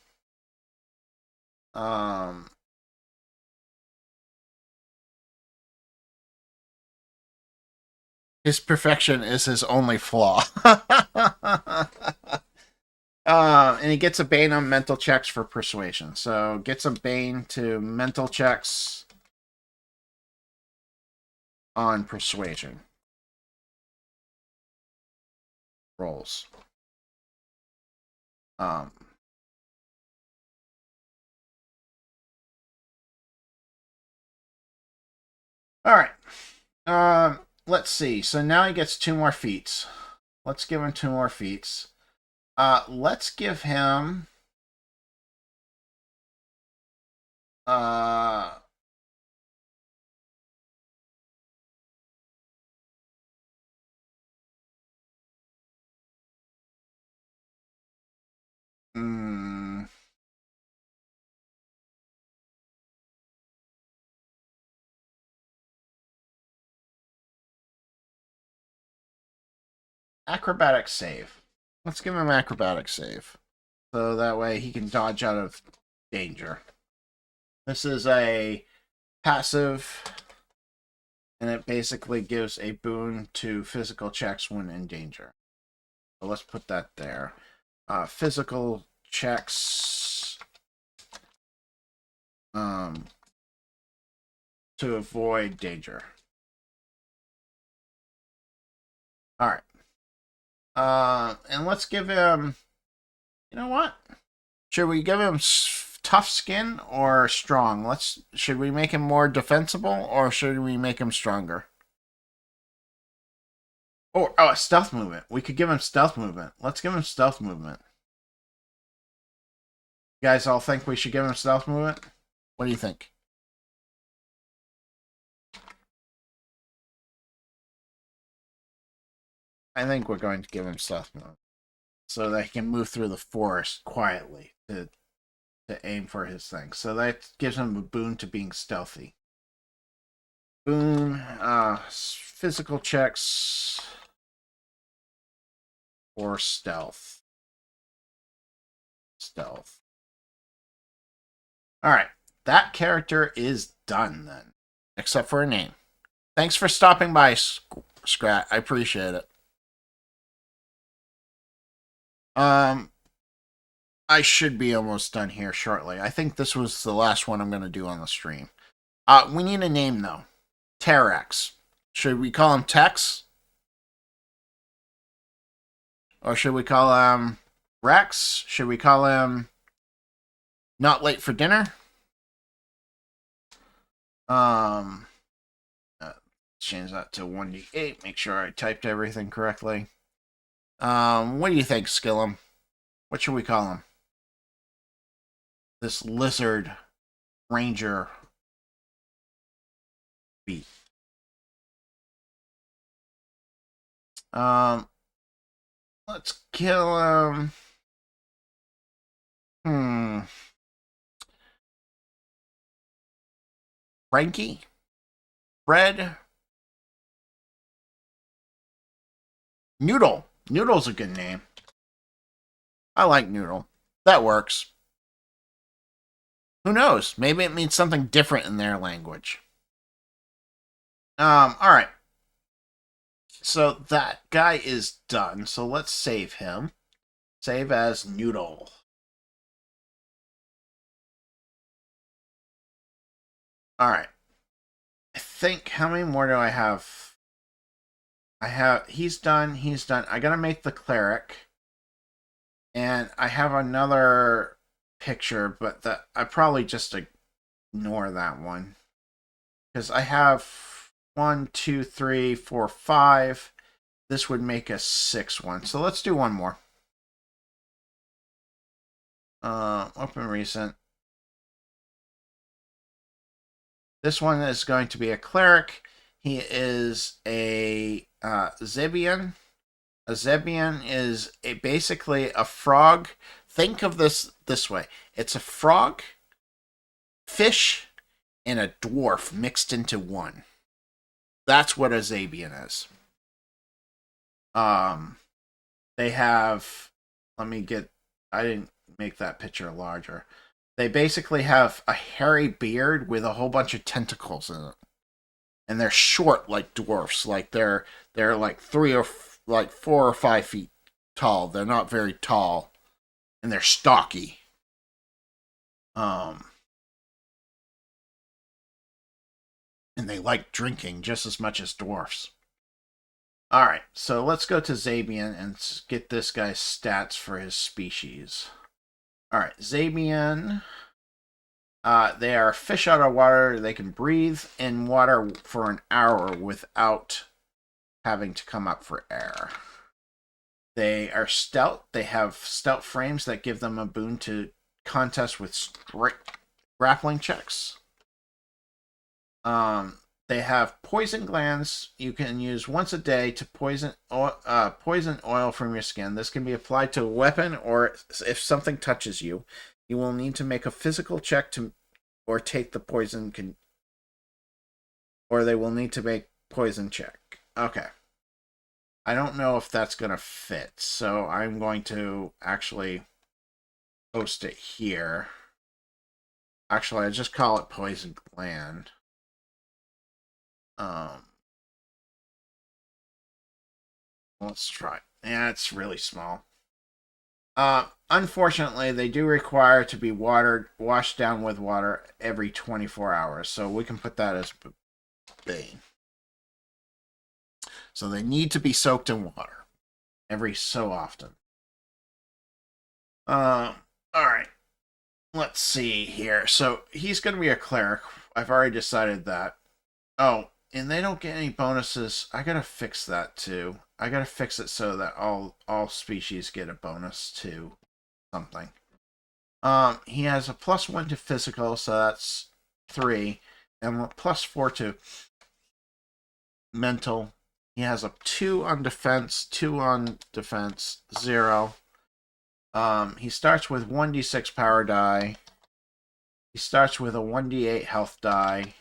His perfection is his only flaw. And he gets a Bane on mental checks for persuasion. So gets a Bane to mental checks on persuasion. Rolls. All right. Let's see. So now he gets 2 more feats. Let's give him 2 more feats. Let's give him acrobatic save. Let's give him acrobatic save. So that way he can dodge out of danger. This is a passive, and it basically gives a boon to physical checks when in danger. So let's put that there. Physical checks to avoid danger. All right. And let's give him, you know what? Should we give him tough skin or strong? Should we make him more defensible or should we make him stronger? Oh, stealth movement. We could give him stealth movement. Let's give him stealth movement. You guys all think we should give him stealth movement? What do you think? I think we're going to give him stealth movement so that he can move through the forest quietly to aim for his thing. So that gives him a boon to being stealthy. Boon, physical checks or stealth. Stealth. All right, that character is done then, except for a name. Thanks for stopping by, Scrat. I appreciate it. I should be almost done here shortly. I think this was the last one I'm going to do on the stream. We need a name, though. Terex. Should we call him Tex? Or should we call him Rex? Should we call him Not Late for Dinner? Change that to 1d8. Make sure I typed everything correctly. What do you think, Skillum? What should we call him? This lizard ranger beat. Let's kill him. Frankie? Fred? Noodle. Noodle's a good name. I like Noodle. That works. Who knows? Maybe it means something different in their language. All right. So that guy is done. So let's save him. Save as Noodle. All right. I think, how many more do I have? He's done. He's done. I gotta make the cleric. And I have another picture, but I probably just ignore that one. Because I have 1, 2, 3, 4, 5. This would make a 6 one. So let's do one more. Open recent. This one is going to be a cleric. He is a Zebian. A Zebian is basically a frog. Think of this way. It's a frog, fish, and a dwarf mixed into one. That's what a Zebian is. They have. Let me get. I didn't make that picture larger. They basically have a hairy beard with a whole bunch of tentacles in it, and they're short like dwarfs. Like they're like 4 or 5 feet tall. They're not very tall, and they're stocky. And they like drinking just as much as dwarfs. All right, so let's go to Zabian and get this guy's stats for his species. All right, Zabian. They are fish out of water. They can breathe in water for an hour without having to come up for air. They are stout. They have stout frames that give them a boon to contest with grappling checks. They have poison glands you can use once a day to poison oil from your skin. This can be applied to a weapon, or if something touches you, you will need to make a physical check or take the poison or they will need to make poison check. Okay. I don't know if that's going to fit, so I'm going to actually post it here. Actually, I just call it poison gland. Let's try. Yeah, it's really small. Unfortunately, they do require to be washed down with water every 24 hours, so we can put that as B. So they need to be soaked in water every so often. All right. Let's see here. So he's going to be a cleric. I've already decided that. Oh, and they don't get any bonuses. I gotta fix that too. I gotta fix it so that all species get a bonus to something. He has a +1 to physical, so that's 3, and +4 to mental. He has a 2 on defense, 2 on defense, 0. He starts with 1d6 power die. He starts with a 1d8 health die,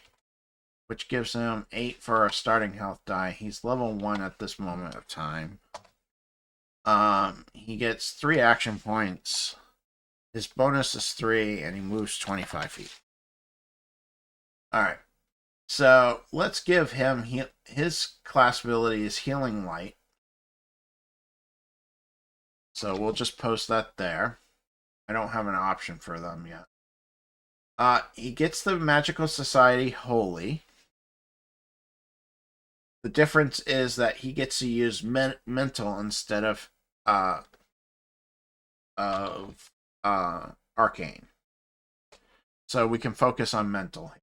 which gives him 8 for a starting health die. He's level 1 at this moment of time. He gets 3 action points. His bonus is 3, and he moves 25 feet. Alright. So, let's give him... his class ability is Healing Light. So, we'll just post that there. I don't have an option for them yet. He gets the Magical Society Holy. The difference is that he gets to use mental instead of arcane. So we can focus on mental.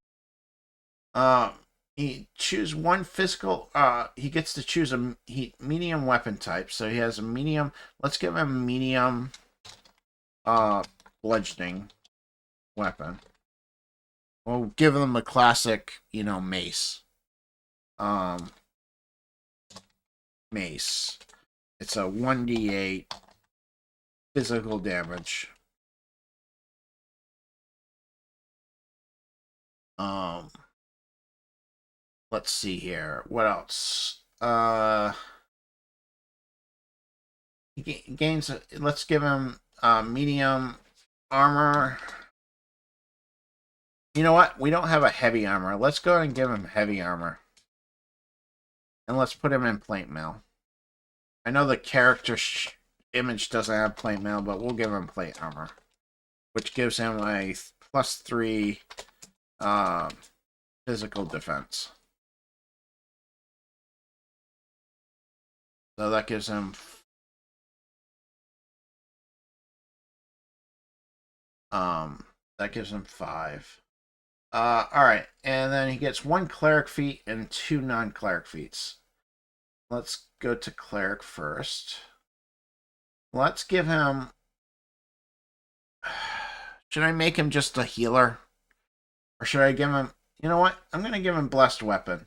He choose one physical. He gets to choose a medium weapon type. So he has a medium. Let's give him a medium bludgeoning weapon. We'll give him a classic, mace. Mace. It's a 1d8 physical damage. Let's see here. What else? He gains. Let's give him medium armor. You know what? We don't have a heavy armor. Let's go and give him heavy armor. And let's put him in plate mail. I know the character image doesn't have plate mail, but we'll give him plate armor. Which gives him a +3 physical defense. So that gives him that gives him 5. Alright, and then he gets 1 cleric feat and 2 non-cleric feats. Let's go to cleric first. Let's give him... Should I make him just a healer? Or should I give him... You know what? I'm going to give him blessed weapon.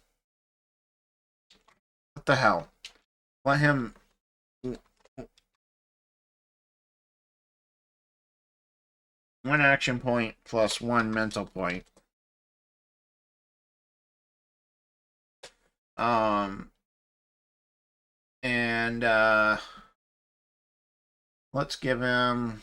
What the hell? Let him... 1 action point plus 1 mental point. And let's give him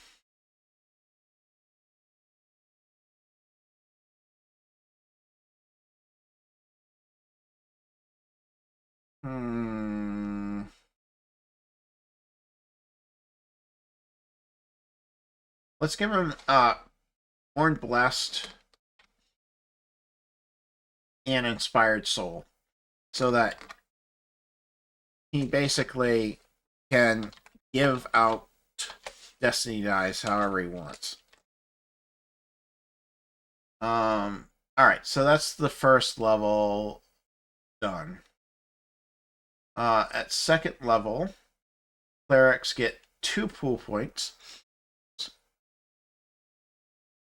let's give him Born Blessed and Inspired Soul, so that he basically can give out Destiny dice however he wants. Alright, so that's the first level done. At second level, clerics get 2 pool points.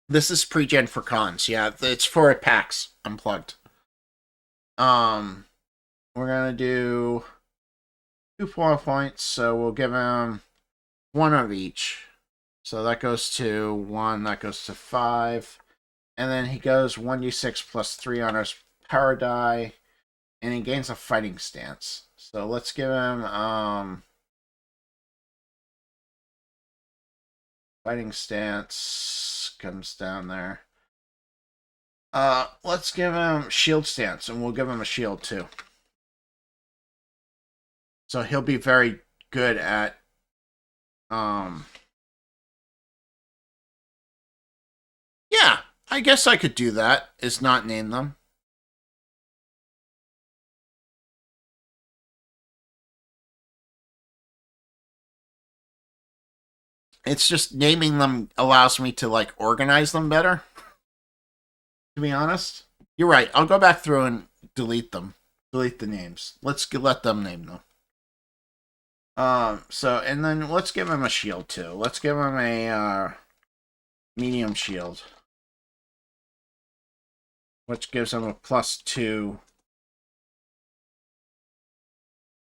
This is pre-gen for cons. Yeah, it's for a PAX Unplugged. We're gonna do 2 points, so we'll give him 1 of each. So that goes to 1, that goes to 5. And then he goes 1d6 plus 3 on his power die, and he gains a fighting stance. So let's give him fighting stance comes down there. Let's give him shield stance, and we'll give him a shield too. So he'll be very good at yeah, I guess I could do that, is not name them. It's just naming them allows me to, like, organize them better. To be honest. You're right. I'll go back through and delete them. Delete the names. Let's let them name them. So, and then let's give him a shield, too. Let's give him a, medium shield. Which gives him a +2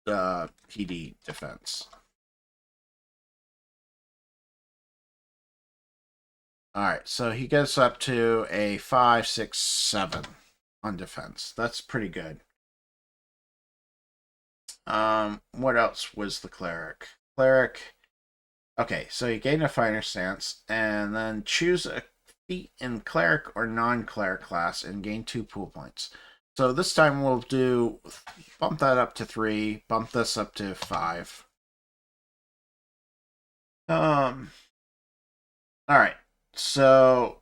PD defense. Alright, so he gets up to a 5, 6, 7 on defense. That's pretty good. What else was the cleric? Cleric. Okay, so you gain a fighter stance, and then choose a feat in cleric or non-cleric class and gain 2 pool points. So this time we'll do bump that up to 3, bump this up to 5. Alright, so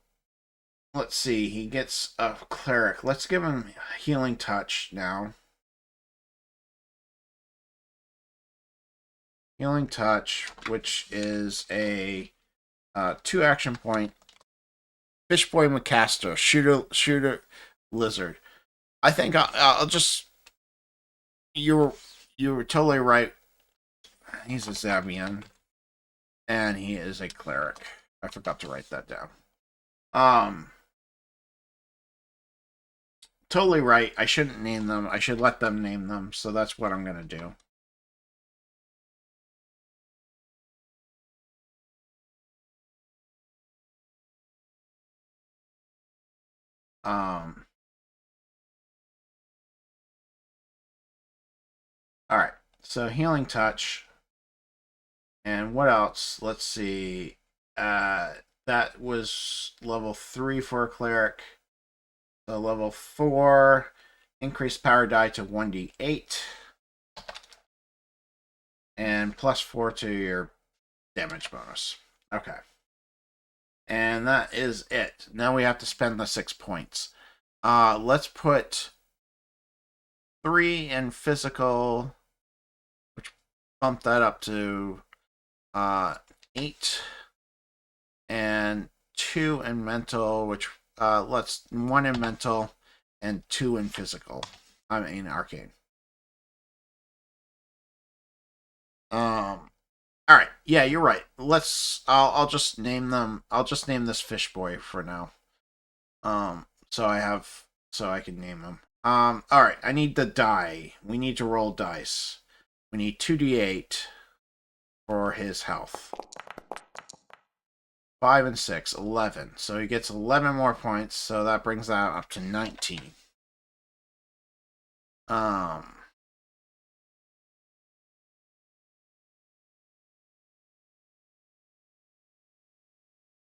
let's see, he gets a cleric. Let's give him healing touch now. Healing touch, which is a 2 action point. Fish Boy McCaster, shooter lizard. I think I'll just. You were totally right. He's a Zabian, and he is a cleric. I forgot to write that down. Totally right. I shouldn't name them. I should let them name them. So that's what I'm gonna do. Alright, so healing touch. And what else? Let's see. That was level 3 for a cleric. So level 4, increase power die to 1d8. And +4 to your damage bonus. Okay. And that is it. Now we have to spend the 6 points. Let's put 3 in physical, which bump that up to 8, and 2 in mental, which let's 1 in mental and 2 in physical. I mean arcane. All right. Yeah, you're right. I'll just name them. I'll just name this fish boy for now. So I can name him. All right. I need the die. We need to roll dice. We need 2d8 for his health. 5 and 6, 11. So he gets 11 more points. So that brings that up to 19.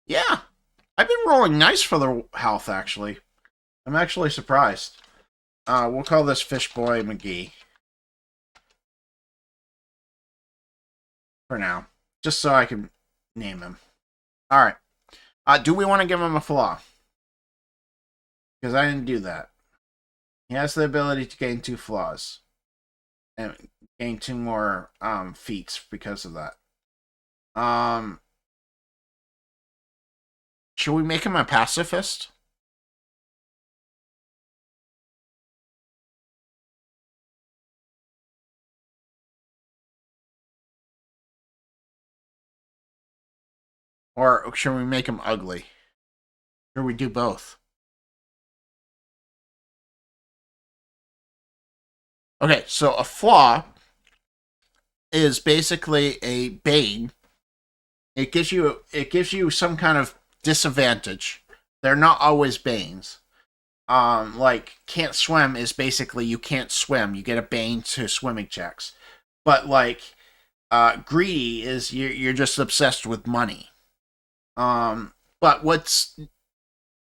Yeah, I've been rolling nice for the health. Actually, I'm actually surprised. We'll call this Fish Boy McGee for now, just so I can name him. All right. Do we want to give him a flaw? Because I didn't do that. He has the ability to gain 2 flaws and gain 2 more feats because of that. Should we make him a pacifist? Or should we make him ugly? Or we do both? Okay, so a flaw is basically a bane. It gives you some kind of disadvantage. They're not always banes. Like can't swim is basically you can't swim. You get a bane to swimming checks. But like greedy is you're just obsessed with money. But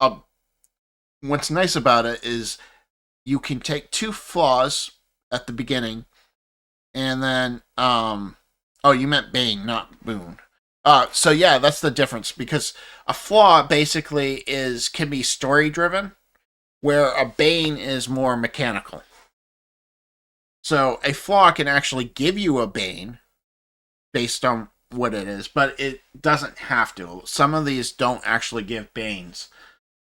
uh, what's nice about it is you can take 2 flaws at the beginning, and then oh, you meant bane, not boon. So yeah, that's the difference because a flaw basically can be story driven, where a bane is more mechanical. So a flaw can actually give you a bane based on what it is, but it doesn't have to. Some of these don't actually give banes.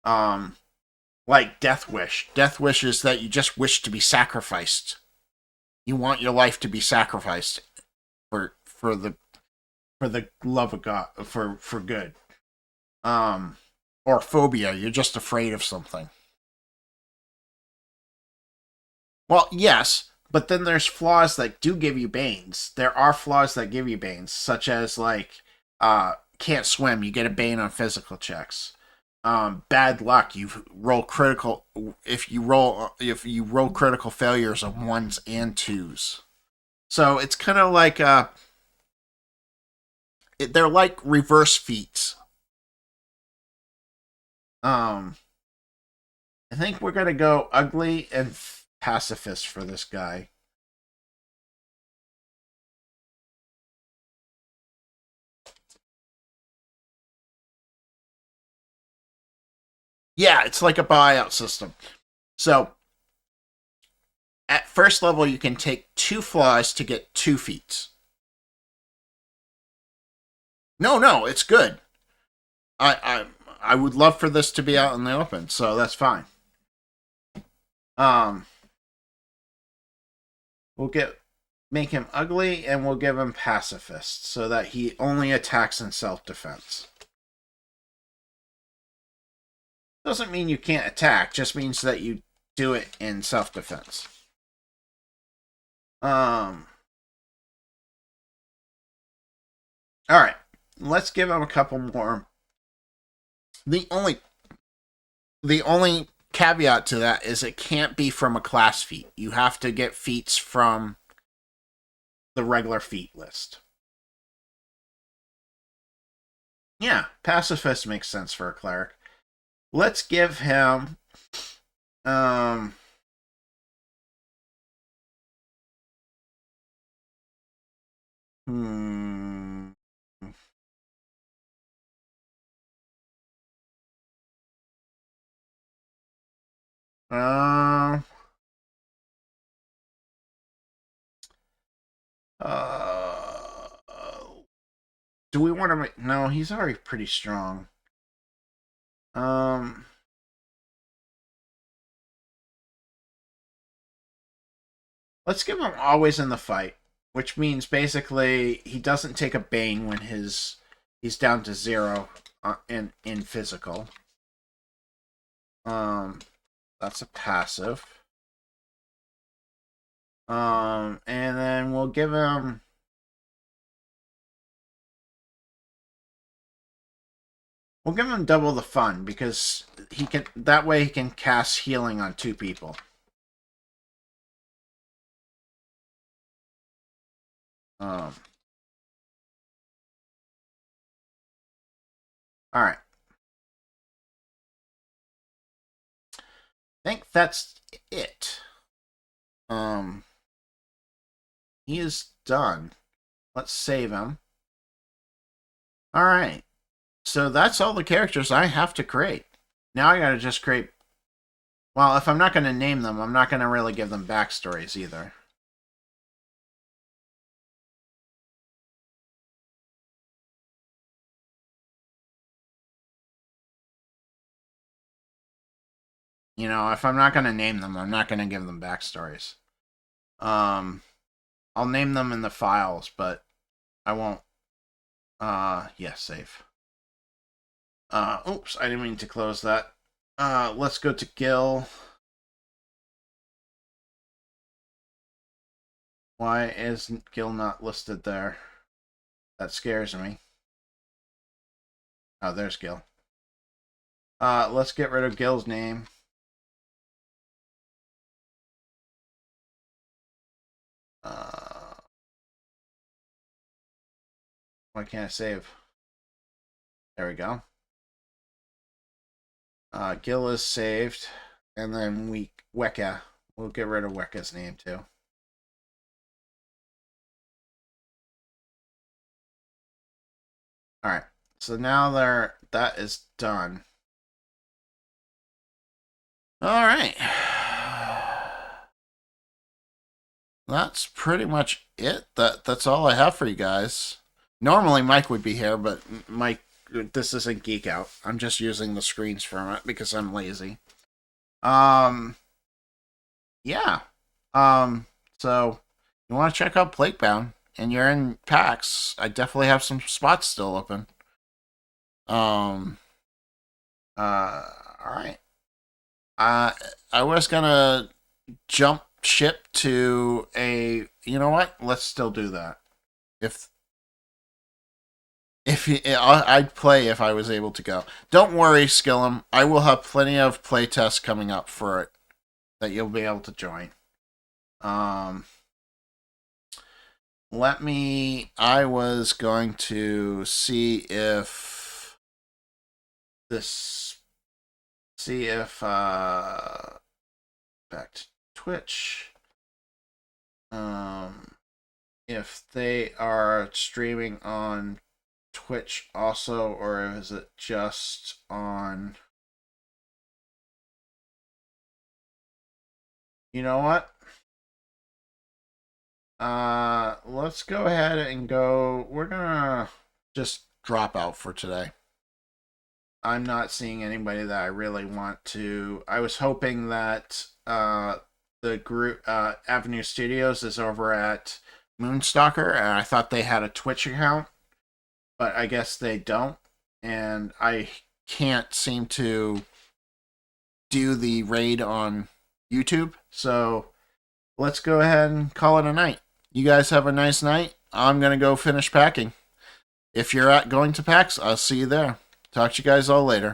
Like Death Wish. Death Wish is that you just wish to be sacrificed. You want your life to be sacrificed for the love of God, for good. Or phobia, you're just afraid of something. Well, yes, but then there's flaws that do give you banes. There are flaws that give you banes, such as like can't swim, you get a bane on physical checks. Bad luck, you roll critical if you roll critical failures of 1s and 2s. So it's kind of like they're like reverse feats. I think we're gonna go ugly and pacifist for this guy. Yeah, it's like a buyout system. So at first level, you can take 2 flaws to get 2 feats. No, it's good. I would love for this to be out in the open, so that's fine. Um, we'll make him ugly, and we'll give him pacifist, so that he only attacks in self-defense. Doesn't mean you can't attack, just means that you do it in self-defense. Alright, let's give him a couple more. The only caveat to that is it can't be from a class feat. You have to get feats from the regular feat list. Yeah, pacifist makes sense for a cleric. Let's give him Um. Hmm. Uh, uh, do we want to make... No, he's already pretty strong. Um, let's give him always in the fight, which means basically he doesn't take a bane when he's down to 0 in physical. That's a passive. And then we'll give him... We'll give him double the fun because he can. That way, he can cast healing on 2 people. All right. I think that's it. He is done. Let's save him. All right. So that's all the characters I have to create. Now I gotta just create... Well, if I'm not going to name them, I'm not going to really give them backstories either. You know, if I'm not going to name them, I'm not going to give them backstories. I'll name them in the files, but I won't... yeah, save. Oops, I didn't mean to close that. Let's go to Gil. Why isn't Gil not listed there? That scares me. Oh, there's Gil. Let's get rid of Gil's name. Why can't I save? There we go. Gil is saved. And then Weka. We'll get rid of Weka's name too. Alright. So now that is done. Alright. That's pretty much it. That's all I have for you guys. Normally Mike would be here, but Mike, this isn't Geek Out. I'm just using the screens from it because I'm lazy. Yeah. So you want to check out Plaguebound and you're in PAX, I definitely have some spots still open. All right. I was gonna jump ship to a... You know what? Let's still do that. I'd play if I was able to go. Don't worry, Skillum. I will have plenty of playtests coming up for it that you'll be able to join. I was going to see if back to Twitch. If they are streaming on Twitch also, or is it just on... You know what? Let's go ahead and go... We're gonna just drop out for today. I'm not seeing anybody that I really want to... I was hoping that the group Avenue Studios is over at Moonstalker, and I thought they had a Twitch account, but I guess they don't, and I can't seem to do the raid on YouTube, so let's go ahead and call it a night. You guys have a nice night. I'm going to go finish packing. If you're going to PAX, I'll see you there. Talk to you guys all later.